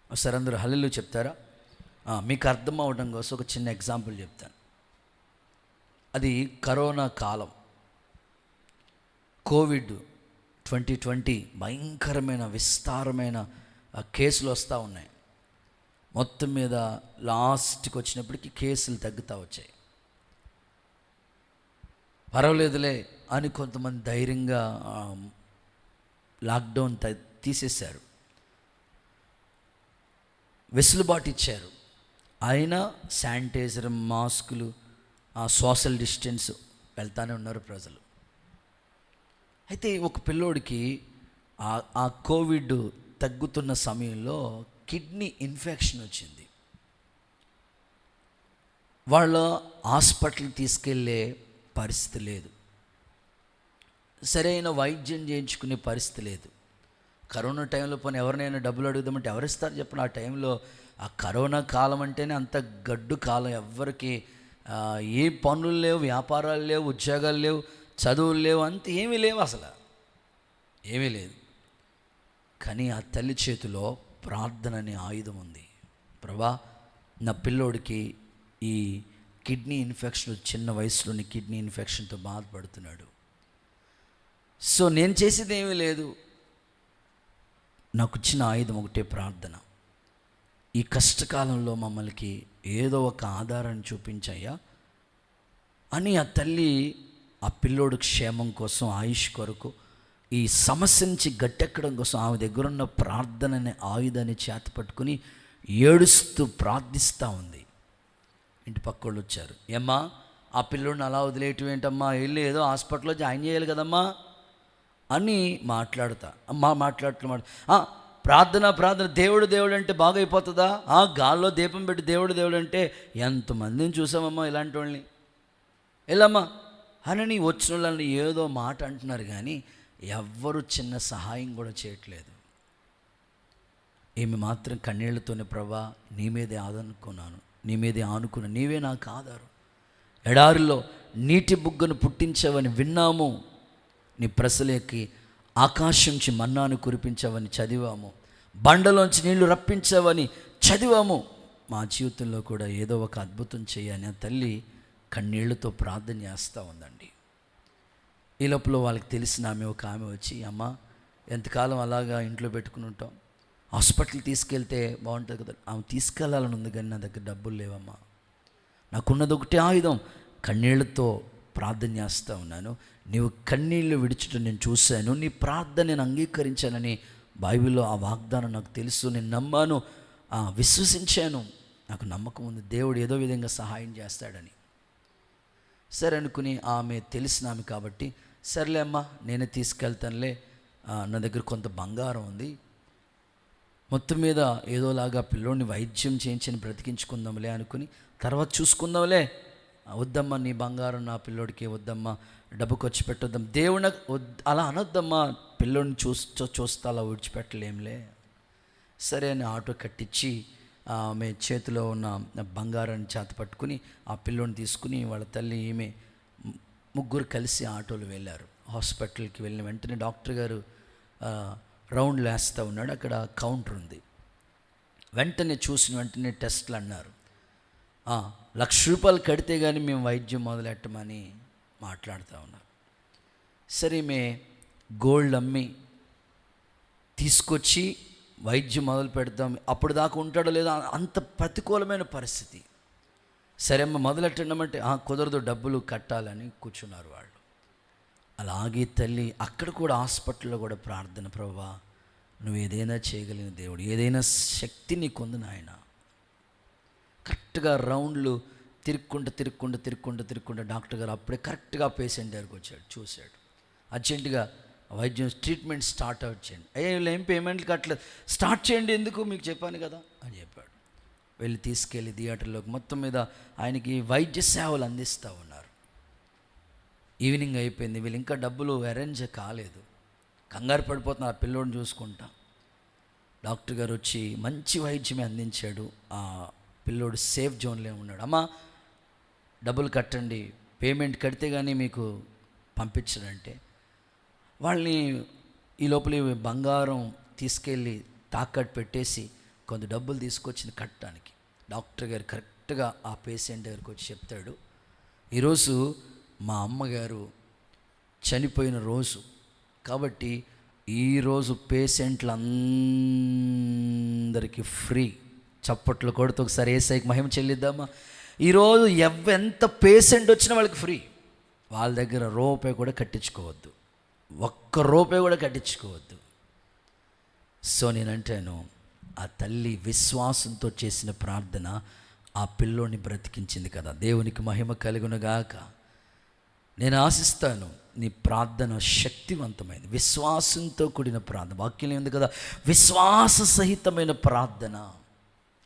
ఒకసారి అందరూ హల్లెలూయా చెప్తారా? మీకు అర్థం అవడం కోసం ఒక చిన్న ఎగ్జాంపుల్ చెప్తాను. అది కరోనా కాలం, కోవిడ్-2020 భయంకరమైన విస్తారమైన కేసులు వస్తూ ఉన్నాయి. మొత్తం మీద లాస్ట్కి వచ్చినప్పటికీ కేసులు తగ్గుతూ వచ్చాయి. పర్వాలేదులే అని కొంతమంది ధైర్యంగా లాక్డౌన్ తీసేశారు, వెసులుబాటు ఇచ్చారు. అయినా శానిటైజర్, మాస్కులు, సోషల్ డిస్టెన్స్ వెళ్తానే ఉన్నారు ప్రజలు. అయితే ఒక పిల్లోడికి ఆ కోవిడ్ తగ్గుతున్న సమయంలో కిడ్నీ ఇన్ఫెక్షన్ వచ్చింది. వాళ్ళ హాస్పిటల్ తీసుకెళ్ళే పరిస్థితి లేదు, సరైన వైద్యం చేయించుకునే పరిస్థితి లేదు. కరోనా టైంలో పోనీ ఎవరినైనా డబ్బులు అడుగుదామంటే ఎవరిస్తారు చెప్పండి? ఆ టైంలో ఆ కరోనా కాలం అంటేనే అంత గడ్డు కాలం. ఎవ్వరికి ఏ పనులు లేవు, వ్యాపారాలు లేవు, ఉద్యోగాలు లేవు, చదువులు లేవు, అంత ఏమీ లేవు, అసలు ఏమీ లేదు. కానీ ఆ తల్లి చేతిలో ప్రార్థన అనే ఆయుధం ఉంది. ప్రభా, నా పిల్లోడికి ఈ కిడ్నీ ఇన్ఫెక్షన్, చిన్న వయసులోని కిడ్నీ ఇన్ఫెక్షన్తో బాధపడుతున్నాడు. సో నేను చేసేది ఏమీ లేదు, నాకు ఇచ్చిన ఆయుధం ఒకటే ప్రార్థన. ఈ కష్టకాలంలో మమ్మల్ని ఏదో ఒక ఆధారాన్ని చూపించాయా అని ఆ తల్లి ఆ పిల్లోడు క్షేమం కోసం, ఆయుష్ కొరకు, ఈ సమస్య నుంచి గట్టెక్కడం కోసం ఆమె దగ్గర ఉన్న ప్రార్థన అనే ఆయుధాన్ని చేత పట్టుకుని ఏడుస్తూ ప్రార్థిస్తూ ఉంది. ఇంటి పక్కోళ్ళు వచ్చారు, ఏమ్మా ఆ పిల్లోడిని అలా వదిలేయటం ఏంటమ్మా, వెళ్ళి ఏదో హాస్పిటల్లో జాయిన్ చేయాలి కదమ్మా అని మాట్లాడుతున్నమాట. ప్రార్థన దేవుడు అంటే బాగా అయిపోతుందా? గాల్లో దీపం పెట్టి దేవుడు అంటే ఎంతమందిని చూసామమ్మా ఇలాంటి వాళ్ళని. వెళ్ళమ్మా అని వచ్చిన వాళ్ళని ఏదో మాట అంటున్నారు, కానీ ఎవ్వరు చిన్న సహాయం కూడా చేయట్లేదు. ఏమి మాత్రం కన్నీళ్లతోనే, ప్రభా నీ మీదే ఆనుకున్నాను, నీవే నాకు ఆధారం. ఎడారిలో నీటి బుగ్గను పుట్టించావని విన్నాము, నీ ప్రజలకి ఆకాశం నుంచి మన్నాను కురిపించావని చదివాము, బండలోంచి నీళ్లు రప్పించావని చదివాము. మా జీవితంలో కూడా ఏదో ఒక అద్భుతం చేయని ఆ తల్లి కన్నీళ్లతో ప్రార్థన చేస్తూ ఉందండి. ఈ లోపల వాళ్ళకి తెలిసిన ఒక ఆమె వచ్చి, అమ్మ ఎంతకాలం అలాగా ఇంట్లో పెట్టుకుని ఉంటాం, హాస్పిటల్ తీసుకెళ్తే బాగుంటుంది కదా. ఆమె తీసుకెళ్లాలని ఉంది, కానీ నా దగ్గర డబ్బులు లేవమ్మా, నాకున్నది ఒకటే ఆయుధం, కన్నీళ్లతో ప్రార్థన చేస్తూ ఉన్నాను, నీవు కన్నీళ్ళు విడిచుట నేను చూశాను, నీ ప్రార్థన నేను అంగీకరించానని బైబిల్లో ఆ వాగ్దానం నాకు తెలుసు, నేను నమ్మాను, విశ్వసించాను, నాకు నమ్మకం ఉంది దేవుడు ఏదో విధంగా సహాయం చేస్తాడని. సరే అనుకుని ఆమె తెలిసిన ఆమె కాబట్టి, సర్లే అమ్మా నేనే తీసుకెళ్తానులే, నా దగ్గర కొంత బంగారం ఉంది, మొత్తం మీద ఏదోలాగా పిల్లోడిని వైద్యం చేయించి బ్రతికించుకుందాంలే అనుకుని తర్వాత చూసుకుందాంలే, వద్దమ్మా నీ బంగారం నా పిల్లోడికి వద్దమ్మా, డబ్బు ఖర్చు పెట్టొద్దాం, దేవుని అలా అనొద్దమ్మా, పిల్లోడిని చూస్తా అలా విడిచిపెట్టలేంలే. సరే అని ఆటో కట్టించి ఆమె చేతిలో ఉన్న బంగారాన్ని చేత పట్టుకుని ఆ పిల్లోని తీసుకుని వాళ్ళ తల్లి ఈమె ముగ్గురు కలిసి ఆటోలు వెళ్ళారు. హాస్పిటల్కి వెళ్ళిన వెంటనే డాక్టర్ గారు రౌండ్లు వేస్తూ ఉన్నాడు, అక్కడ కౌంటర్ ఉంది. వెంటనే చూసిన వెంటనే టెస్ట్లు అన్నారు, ₹1,00,000 కడితే కానీ మేము వైద్యం మొదలెట్టమని మాట్లాడుతూ ఉన్నారు. సరే మే గోల్డ్ అమ్మి తీసుకొచ్చి వైద్యం మొదలు పెడతాం, అప్పుడు దాకా ఉంటాడో లేదో అంత ప్రతికూలమైన పరిస్థితి. సరే అమ్మ మొదలెట్టండమంటే కుదరదు, డబ్బులు కట్టాలని కూర్చున్నారు వాళ్ళు. అలాగే తల్లి అక్కడ కూడా హాస్పిటల్లో కూడా ప్రార్థన, ప్రభువా నువ్వు ఏదైనా చేయగలిగిన దేవుడు, ఏదైనా శక్తి నీకుంది నాయన. కరెక్ట్గా రౌండ్లు తిరుక్కుంటూ డాక్టర్ గారు అప్పుడే కరెక్ట్గా పేషెంట్ దగ్గరికి వచ్చాడు, చూశాడు, అర్జెంటుగా వైద్యం ట్రీట్మెంట్ స్టార్ట్ అవుట్ చేయండి. వీళ్ళు ఏం పేమెంట్లు కట్టలేదు, స్టార్ట్ చేయండి, ఎందుకు మీకు చెప్పాను కదా అని చెప్పాడు. వెళ్ళి తీసుకెళ్ళి థియేటర్లోకి మొత్తం మీద ఆయనకి వైద్య సేవలు అందిస్తూ ఉన్నారు. ఈవినింగ్ అయిపోయింది, వీళ్ళు ఇంకా డబ్బులు అరేంజ్ కాలేదు, కంగారు పడిపోతున్నారు ఆ పిల్లోడిని చూసుకుంటా. డాక్టర్ గారు వచ్చి మంచి వైద్యమే అందించాడు, ఆ పిల్లోడు సేఫ్ జోన్లో ఉన్నాడు. అమ్మా డబ్బులు కట్టండి, పేమెంట్ కడితే కానీ మీకు పంపించడంటే వాళ్ళని ఈ లోపల బంగారం తీసుకెళ్ళి తాకట్టు పెట్టేసి కొంత డబ్బులు తీసుకొచ్చింది కట్టడానికి. డాక్టర్ గారు కరెక్ట్గా ఆ పేషెంట్ దగ్గరికి వచ్చి చెప్తాడు, ఈరోజు మా అమ్మగారు చనిపోయిన రోజు కాబట్టి ఈరోజు పేషెంట్లందరికీ ఫ్రీ. చప్పట్లు కొడుతూ ఒకసారి యేసయ్యకి మహిమ చెల్లిద్దామా. ఈరోజు ఎంత పేషెంట్ వచ్చినా వాళ్ళకి ఫ్రీ. వాళ్ళ దగ్గర రూపాయి కూడా కట్టించుకోవద్దు, ఒక్క రూపాయి కూడా కట్టించుకోవద్దు. సో నేనంటాను, ఆ తల్లి విశ్వాసంతో చేసిన ప్రార్థన ఆ పిల్లోని బ్రతికించింది కదా. దేవునికి మహిమ కలుగునుగాక. నేను ఆశిస్తాను నీ ప్రార్థన శక్తివంతమైనది, విశ్వాసంతో కూడిన ప్రార్థన. వాక్యం ఉంది కదా, విశ్వాస సహితమైన ప్రార్థన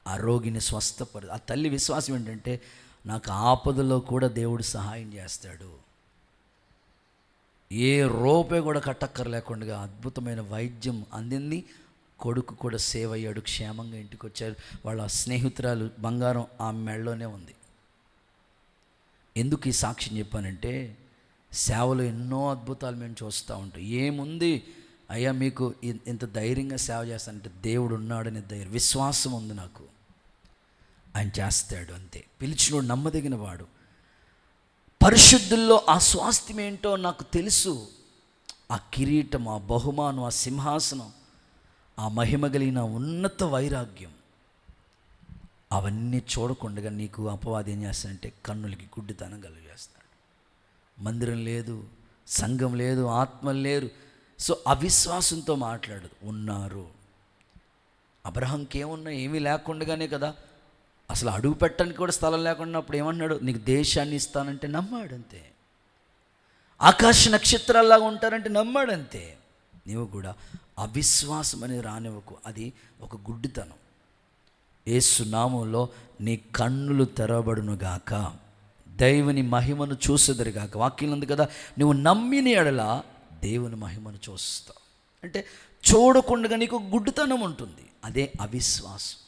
ఆ రోగిని స్వస్థపడు. ఆ తల్లి విశ్వాసం ఏంటంటే, నాకు ఆపదలో కూడా దేవుడు సహాయం చేస్తాడు. ఏ రూపాయి కూడా కట్టక్కర్లేకుండా అద్భుతమైన వైద్యం అందింది. కొడుకు కూడా సేవ్ అయ్యాడు, క్షేమంగా ఇంటికి వచ్చారు. వాళ్ళ స్నేహితురాలు బంగారం ఆ మెడలోనే ఉంది. ఎందుకు ఈ సాక్ష్యం చెప్పానంటే, సేవలో ఎన్నో అద్భుతాలు మేము చూస్తూ ఉంటాం. ఏముంది అయ్యా మీకు ఇంత ధైర్యంగా సేవ చేస్తానంటే, దేవుడు ఉన్నాడనే ధైర్యం, విశ్వాసం ఉంది నాకు. ఆయన చేస్తాడు అంతే. పిలిచినోడు నమ్మదగిన వాడు. పరిశుద్ధుల్లో ఆ స్వాస్థ్యం ఏంటో నాకు తెలుసు. ఆ కిరీటం, ఆ బహుమానం, ఆ సింహాసనం, ఆ మహిమ కలిగిన ఉన్నత వైరాగ్యం, అవన్నీ చూడకుండా నీకు అపవాది ఏం చేస్తాడంటే కన్నులకి గుడ్డితనం కలుగజేస్తాడు. మందిరం లేదు, సంఘం లేదు, ఆత్మలు లేరు. సో అవిశ్వాసంతో మాట్లాడదు. ఉన్నారు. అబ్రహాంకి ఏమున్నా, ఏమీ లేకుండానే కదా, అసలు అడుగు పెట్టడానికి కూడా స్థలం లేకుండా అప్పుడు ఏమన్నాడు, నీకు దేశాన్ని ఇస్తానంటే నమ్మాడంతే. ఆకాశ నక్షత్రాల్లాగా ఉంటారంటే నమ్మాడంతే. నీవు కూడా అవిశ్వాసం అనేది రానివ్వకు. అది ఒక గుడ్డితనం. యేసు నామములో నీ కన్నులు తెరవబడునుగాక, దేవుని మహిమను చూసేదరుగాక. వాక్యం ఉంది కదా, నువ్వు నమ్మిన ఎడల దేవుని మహిమను చూస్తావు. అంటే చూడకుండా నీకు గుడ్డితనం ఉంటుంది, అదే అవిశ్వాసం.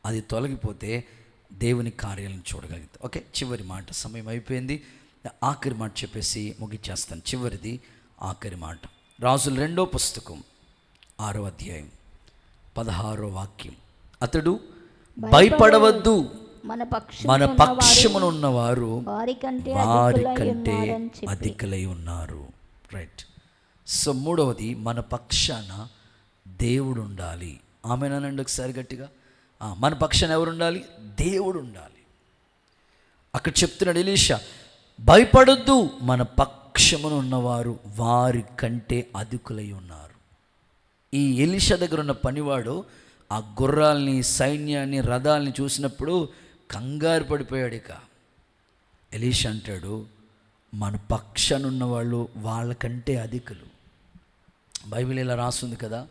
అది తొలగిపోతే దేవుని కార్యాలను చూడగలుగుతాం. ఓకే, చివరి మాట, సమయం అయిపోయింది. ఆఖరి మాట చెప్పేసి ముగిచ్చేస్తాను. చివరిది ఆఖరి మాట, రాజుల 2వ పుస్తకం 6వ అధ్యాయం 16వ వాక్యం. అతడు భయపడవద్దు, మన పక్షమున ఉన్నవారు వారికంటే అధికులై ఉన్నారు. రైట్. సో మూడవది, మన పక్షాన దేవుడు ఉండాలి. ఆమెనండి ఒకసారి గట్టిగా. మన పక్షాన ఎవరు ఉండాలి? దేవుడు ఉండాలి. అక్కడ చెప్తున్నాడు ఎలీషా, భయపడొద్దు, మన పక్షమున ఉన్నవారు వారి కంటే అధికులై ఉన్నారు. ఈ ఎలీషా దగ్గర ఉన్న పనివాడు ఆ గుర్రాల్ని, సైన్యాన్ని, రథాల్ని చూసినప్పుడు కంగారు పడిపోయాడు. ఇక ఎలీషా అంటాడు, మన పక్షాన ఉన్నవాళ్ళు వాళ్ళకంటే అధికులు. బైబిల్ ఇలా రాస్తుంది కదా,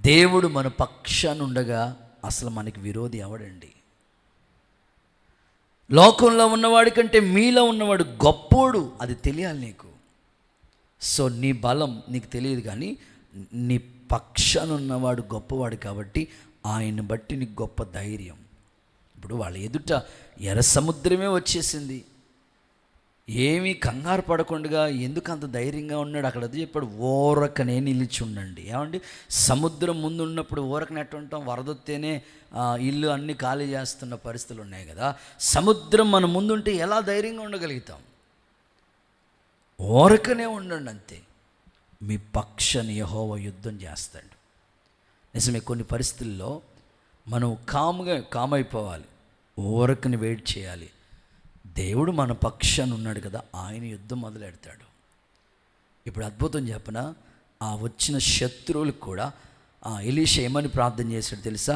దేవుడు మన పక్షాన ఉండగా అసలు మనకి విరోధి ఎవడండి? లోకంలో ఉన్నవాడి కంటే మీలో ఉన్నవాడు గొప్పోడు, అది తెలియాలి నీకు. సో నీ బలం నీకు తెలియదు, కానీ నీ పక్షాన ఉన్నవాడు గొప్పవాడు కాబట్టి ఆయన్ని బట్టి నీకు గొప్ప ధైర్యం. ఇప్పుడు వాళ్ళ ఎదుట ఎర్ర సముద్రమే వచ్చేసింది, ఏమీ కంగారు పడకుండా ఎందుకు అంత ధైర్యంగా ఉన్నాడు? అక్కడ అది చెప్పాడు, ఓరకనే నిలిచి ఉండండి. ఏమండి, సముద్రం ముందు ఉన్నప్పుడు ఓరకనే ఎట్టు ఉంటాం? వరదొత్తేనే ఇల్లు అన్నీ ఖాళీ చేస్తున్న పరిస్థితులు ఉన్నాయి కదా. సముద్రం మన ముందుంటే ఎలా ధైర్యంగా ఉండగలుగుతాం? ఓరకనే ఉండండి అంతే. మీ పక్షాన యెహోవా యుద్ధం చేస్తాడు. నిజమే, కొన్ని పరిస్థితుల్లో మనం కామైపోవాలి, ఓరకని వెయిట్ చేయాలి. దేవుడు మన పక్షాన ఉన్నాడు కదా, ఆయన యుద్ధం మొదలెడతాడు. ఇప్పుడు అద్భుతం చెప్పనా, ఆ వచ్చిన శత్రువులకు కూడా ఎలీషా ఏమని ప్రార్థన చేశాడు తెలుసా?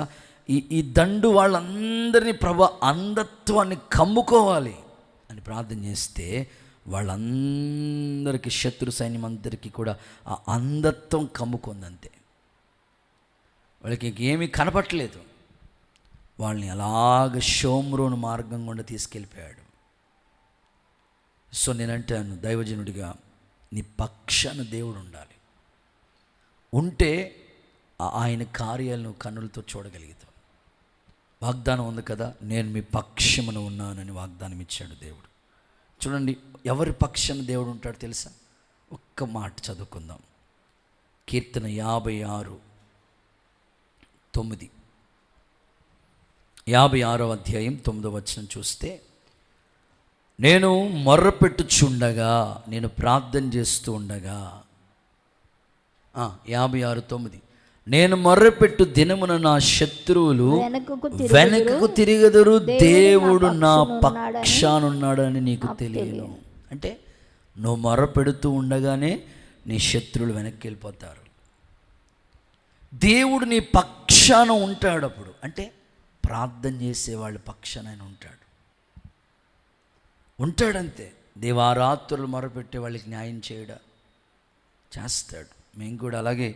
ఈ దండు వాళ్ళందరినీ ప్రభు అంధత్వాన్ని కమ్ముకోవాలి అని ప్రార్థన చేస్తే వాళ్ళందరికీ, శత్రు సైన్యం అందరికీ కూడా ఆ అంధత్వం కమ్ముకుందంతే. వాళ్ళకి ఇంకేమీ కనపట్లేదు. వాళ్ళని అలాగ షోమ్రోను మార్గం గుండా తీసుకెళ్ళిపోయాడు. సో నేనంటాను, దైవజనుడిగా నీ పక్షాన దేవుడు ఉండాలి. ఉంటే ఆయన కార్యాలను కన్నులతో చూడగలుగుతావు. వాగ్దానం ఉంది కదా, నేను మీ పక్షమున ఉన్నానని వాగ్దానం ఇచ్చాడు దేవుడు. చూడండి, ఎవరి పక్షాన దేవుడు ఉంటాడు తెలుసా? ఒక్క మాట చదువుకుందాం. కీర్తన 56:9. 56వ అధ్యాయం 9వ వచనం చూస్తే, నేను మొర్రపెట్టుచుండగా, నేను ప్రార్థన చేస్తూ ఉండగా, 56:9, నేను మొర్రపెట్టు దినమున నా శత్రువులు వెనకకు తిరిగెదరు, దేవుడు నా పక్షానున్నాడని నీకు తెలియను. అంటే నువ్వు మొర్రపెడుతూ ఉండగానే నీ శత్రువులు వెనక్కి వెళ్ళిపోతారు. దేవుడు నీ పక్షాన ఉంటాడు. అప్పుడు అంటే ప్రార్థన చేసేవాళ్ళ పక్షాన ఆయన ఉంటాడంతే. దేవారాత్రులు మొరపెట్టే వాళ్ళకి న్యాయం చేయడా చేస్తాడు. మేము కూడా అలాగే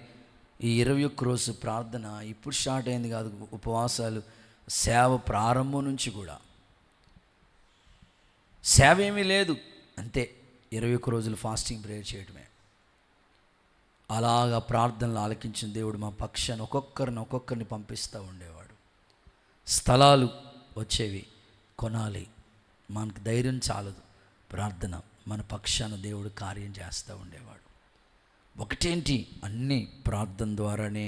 ఈ 21 రోజు ప్రార్థన ఇప్పుడు స్టార్ట్ అయింది కాదు, ఉపవాసాలు సేవ ప్రారంభం నుంచి కూడా సేవ ఏమీ లేదు, అంతే 21 రోజులు ఫాస్టింగ్ ప్రేయర్ చేయడమే. అలాగా ప్రార్థనలు ఆలకించిన దేవుడు మా పక్షాన్ని ఒక్కొక్కరిని పంపిస్తూ ఉండేవాడు. స్థలాలు వచ్చేవి, కొనాలి, మనకు ధైర్యం చాలదు, ప్రార్థన మన పక్షాన దేవుడు కార్యం చేస్తూ ఉండేవాడు. ఒకటేంటి, అన్నీ ప్రార్థన ద్వారానే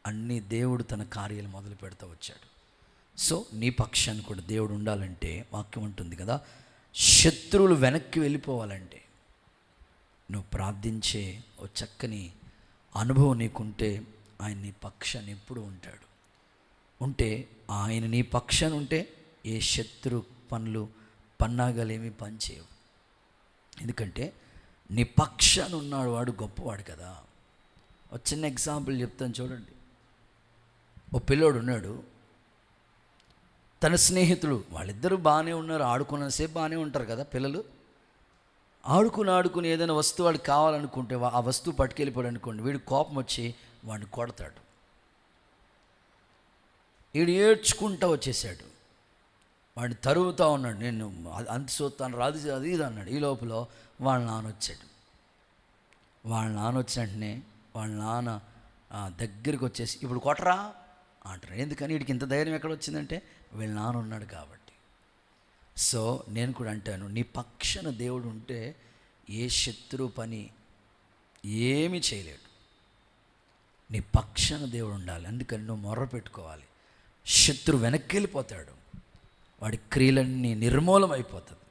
అన్నీ దేవుడు తన కార్యాలు మొదలు పెడతా వచ్చాడు. సో నీ పక్షాన్ని కూడా దేవుడు ఉండాలంటే, వాక్యం ఉంటుంది కదా, శత్రువులు వెనక్కి వెళ్ళిపోవాలంటే నువ్వు ప్రార్థించే ఓ చక్కని అనుభవం నీకుంటే ఆయన నీ పక్షాన్ని ఎప్పుడు ఉంటాడు. ఆయన నీ పక్షాన్ని ఉంటే ఏ శత్రు పన్నాగాలేమీ పనిచేయవు. ఎందుకంటే నీ పక్షాన ఉన్నాడు, వాడు గొప్పవాడు కదా. ఒక చిన్న ఎగ్జాంపుల్ చెప్తాను చూడండి. ఓ పిల్లోడు ఉన్నాడు, తన స్నేహితుడు, వాళ్ళిద్దరూ బాగానే ఉన్నారు, ఆడుకున్నంతసేపు బాగానే ఉంటారు కదా పిల్లలు. ఆడుకుని ఏదైనా వస్తువు వాడికి కావాలనుకుంటే ఆ వస్తువు పట్టుకెళ్ళిపోయాడు అనుకోండి, వీడు కోపం వచ్చి వాడిని కొడతాడు. వీడు ఏడ్చుకుంటూ వచ్చేసాడు, వాడిని తరుగుతూ ఉన్నాడు, నేను అంత చూస్తాను రాదు అది ఇది అన్నాడు. ఈ లోపల వాళ్ళ నాన్న వచ్చాడు. వెంటనే వాళ్ళ నాన్న దగ్గరికి వచ్చేసి, ఇప్పుడు కొట్టరా అంటారు. ఎందుకని వీడికి ఇంత ధైర్యం ఎక్కడ వచ్చిందంటే వీళ్ళ నాన్న ఉన్నాడు కాబట్టి. సో నేను కూడా అంటాను, నీ పక్షాన దేవుడు ఉంటే ఏ శత్రువు పని ఏమీ చేయలేడు. నీ పక్షాన దేవుడు ఉండాలి. అందుకని నువ్వు మొర్ర పెట్టుకోవాలి. శత్రువు వెనక్కి వెళ్ళిపోతాడు, వాడి క్రియలన్నీ నిర్మూలం అయిపోతుంది.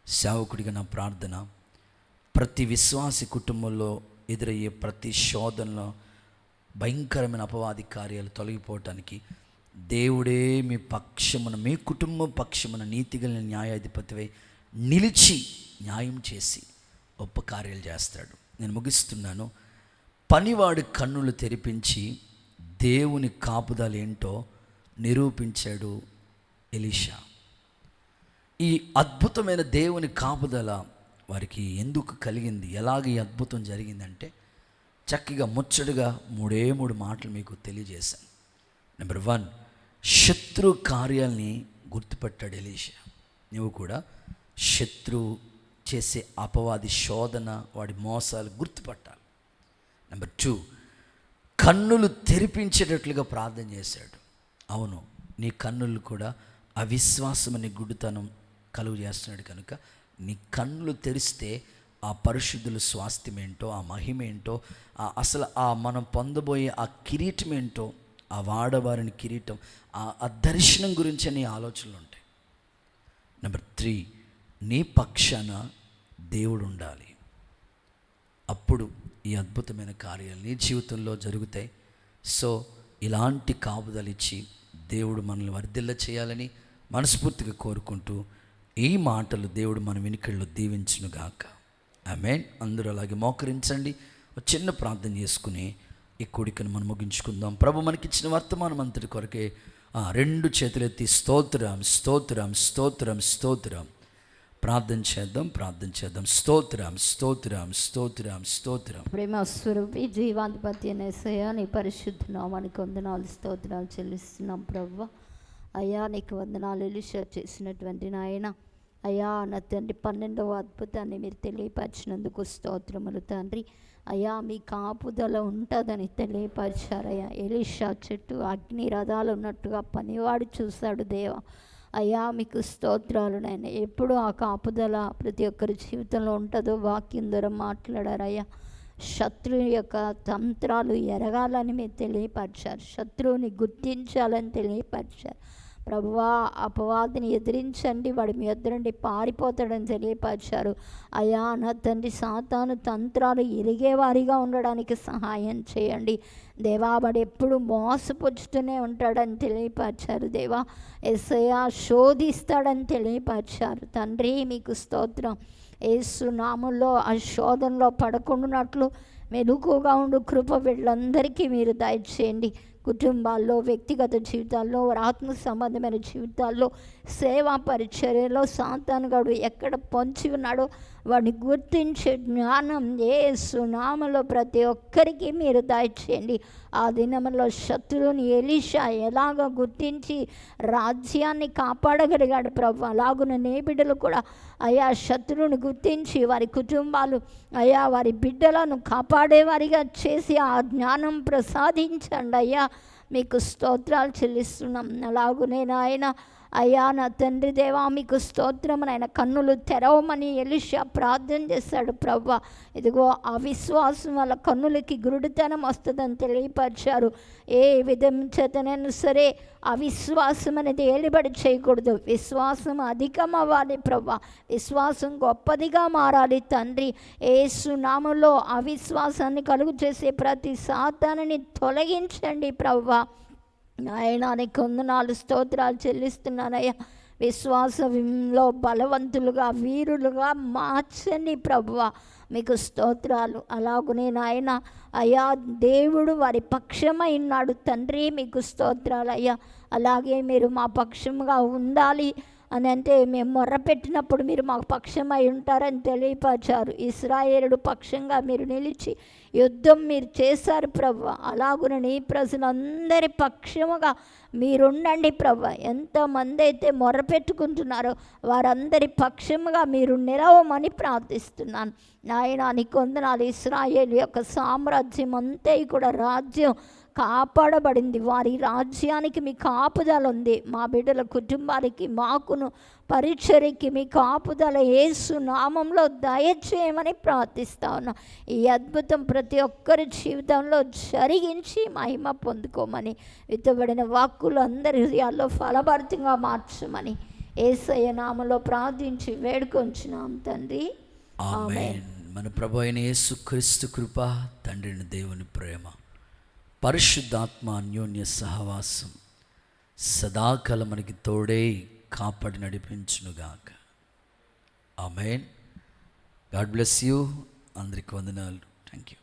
సేవకుడిగా నా ప్రార్థన, ప్రతి విశ్వాసి కుటుంబంలో ఎదురయ్యే ప్రతి శోధనలో భయంకరమైన అపవాది కార్యాలు తొలగిపోవటానికి దేవుడే మీ పక్షమున, మీ కుటుంబం పక్షమున నీతిగల న్యాయాధిపతివై నిలిచి న్యాయం చేసి గొప్ప కార్యాలు చేస్తాడు. నేను ముగిస్తున్నాను. పనివాడి కన్నులు తెరిపించి దేవుని కాపుదల ఏంటో నిరూపించాడు ఎలీషా. ఈ అద్భుతమైన దేవుని కాపుదల వారికి ఎందుకు కలిగింది, ఎలాగ ఈ అద్భుతం జరిగిందంటే చక్కగా ముచ్చటగా 3 మాటలు మీకు తెలియజేశాను. నెంబర్ 1, శత్రు కార్యాల్ని గుర్తుపెట్టాడు ఎలీషా. నువ్వు కూడా శత్రువు చేసే అపవాది శోధన, వాడి మోసాలు గుర్తుపట్టాలి. నెంబర్ 2, కన్నులు తెరిపించేటట్లుగా ప్రార్థన చేశాడు. అవును, నీ కన్నులు కూడా అవిశ్వాసం అనే గుడ్డితనం కలుగు చేస్తున్నాడు కనుక నీ కన్నులు తెరిస్తే ఆ పరిశుద్ధుల స్వాస్థ్యం ఏంటో, ఆ మహిమ ఏంటో, అసలు ఆ మనం పొందబోయే ఆ కిరీటం ఏంటో, ఆ వాడవారిని కిరీటం, ఆ దర్శనం గురించి నీ ఆలోచనలు ఉంటాయి. నెంబర్ 3, నీ పక్షాన దేవుడు ఉండాలి. అప్పుడు ఈ అద్భుతమైన కార్యాలు నీ జీవితంలో జరుగుతాయి. సో ఇలాంటి కాపుదలు ఇచ్చి దేవుడు మనల్ని వర్ధిల్ల చేయాలని మనస్ఫూర్తిగా కోరుకుంటూ ఈ మాటలు దేవుడు మన వినికిడిలో దీవించునుగాక. ఆమేన్. అందరూ అలాగే మోకరించండి. ఒక చిన్న ప్రార్థన చేసుకుని ఈ కూడికను మనం ముగించుకుందాం. ప్రభు మనకిచ్చిన వర్తమానం అంతటి కొరకే 2 చేతులెత్తి స్తోత్రం స్తోత్రం స్తోత్రం స్తోత్రం ప్రార్థన చేద్దాం. స్తోత్రం స్తోత్రం స్తోత్రం స్తోత్రం. ప్రేమ స్వరూపి జీవాధిపతి అనేసయ్యా, నీ పరిశుద్ధ నామానికి వందనాలు స్తోత్రాలు చెల్లిస్తున్నాం ప్రభువా. అయ్యా నీకు వందనాలు. ఎలీషా చేసినటువంటి నాయన అయ్యా నా తండ్రి 12వ అద్భుతాన్ని మీరు తెలియపరిచినందుకు స్తోత్రములు తండ్రి. అయ్యా మీ కాపుదల ఉంటుందని తెలియపరిచారయ్యా. ఎలీషా చెట్టు అగ్ని రథాలు ఉన్నట్టుగా పనివాడు చూశాడు దేవా. అయ్యా మీకు స్తోత్రాలు నాయన. ఎప్పుడు ఆ కాపుదల ప్రతి ఒక్కరి జీవితంలో ఉంటుందో వాక్యం ద్వారా మాట్లాడారయ్యా. శత్రువు యొక్క తంత్రాలు ఎరగాలని మీరు తెలియపరిచారు, శత్రువుని గుర్తించాలని తెలియపరిచారు. ప్రభువా అపవాదిని ఎదిరించండి, వాడి మీ యొద్ద నుండి పారిపోతాడని తెలియపరిచారు. అయ్యా నా తండ్రి, సాతాను తంత్రాలు ఎరిగేవారిగా ఉండడానికి సహాయం చేయండి దేవా. వాడు ఎప్పుడు మోసపుచ్చుతూనే ఉంటాడని తెలియపరిచారు దేవా. యేసయ్యా శోధిస్తాడని తెలియపరిచారు తండ్రి. మీకు స్తోత్రం. యేసు నామములో ఆ శోధనలో పడకుండానట్లు మెలకువగా ఉండు కృప వీళ్ళందరికీ మీరు దయచేయండి. కుటుంబాల్లో, వ్యక్తిగత జీవితాల్లో, ఆత్మ సంబంధమైన జీవితాల్లో, సేవా పరిచర్యలో సాతానుగాడు ఎక్కడ పొంచి ఉన్నాడో వాడిని గుర్తించే జ్ఞానం యేసు నామములో ప్రతి ఒక్కరికి మీరు దయచేయండి. ఆ దినములో శత్రువుని ఎలీషా ఎలాగ గుర్తించి రాజ్యాన్ని కాపాడగలిగాడు ప్రభు, అలాగున నీ బిడ్డలు కూడా అయా శత్రువుని గుర్తించి వారి కుటుంబాలు అయా వారి బిడ్డలను కాపాడేవారిగా చేసి ఆ జ్ఞానం ప్రసాదించండి అయ్యా. మీకు స్తోత్రాలు చెల్లిస్తున్నాం. అలాగునే నాయన అయ్యా నా తండ్రి దేవా మీకు స్తోత్రం. నాయన కన్నులు తెరవమని ఎలీషా ప్రార్థన చేశాడు ప్రభు. ఇదిగో ఆ విశ్వాసం వాళ్ళ కన్నులకి గురుడితనం వస్తుందని తెలియపరిచారు. ఏ విధం చేతనైనా సరే అవిశ్వాసం అనేది ఏలుబడి చేయకూడదు. విశ్వాసం అధికం అవ్వాలి ప్రభు, విశ్వాసం గొప్పదిగా మారాలి తండ్రి. యేసు నామములో అవిశ్వాసాన్ని కలుగు చేసే ప్రతి సాతానుని తొలగించండి ప్రభు. ఆయనానికి వందనాలు స్తోత్రాలు చెల్లిస్తున్నానయ్యా. విశ్వాసంలో బలవంతులుగా, వీరులుగా మార్చండి ప్రభువ. మీకు స్తోత్రాలు. అలాగునే నాయన అయ్యా దేవుడు వారి పక్షమై ఉన్నాడు తండ్రి. మీకు స్తోత్రాలు అయ్యా. అలాగే మీరు మా పక్షముగా ఉండాలి అని అంటే మేము మొర్రపెట్టినప్పుడు మీరు మాకు పక్షమై ఉంటారని తెలియపరిచారు. ఇశ్రాయేలుడు పక్షంగా మీరు నిలిచి యుద్ధం మీరు చేశారు ప్రభు. అలాగున నీ ప్రజలందరి పక్షముగా మీరుండండి ప్రభు. ఎంతమంది అయితే మొర్రపెట్టుకుంటున్నారో వారందరి పక్షముగా మీరు నిలవమని ప్రార్థిస్తున్నాను నాయన. నీకు వందనాలు. ఇశ్రాయేలు యొక్క సామ్రాజ్యం అంతే కూడా రాజ్యం కాపాడబడింది. వారి రాజ్యానికి మీ కాపుదల ఉంది. మా బిడ్డల కుటుంబానికి, మాకును, పరిచర్యకి మీ కాపుదల యేసు నామంలో దయచేయమని ప్రార్థిస్తా ఉన్నా. ఈ అద్భుతం ప్రతి ఒక్కరి జీవితంలో జరిగించి మహిమ పొందుకోమని, విత్తబడిన వాక్కులు అందరి హృదయాల్లో ఫలభరితంగా మార్చమని యేసయ్య నామంలో ప్రార్థించి వేడుకొంచున్నాం తండ్రి. ఆమేన్. మన ప్రభు అయిన యేసుక్రీస్తు కృప, తండ్రిని దేవుని ప్రేమ, పరిశుద్ధాత్మ అన్యోన్య సహవాసం సదాకాలం మనకి తోడే కాపాడి నడిపించునుగాక. ఆమేన్. God bless you. అందరికీ వందనాలు. Thank you.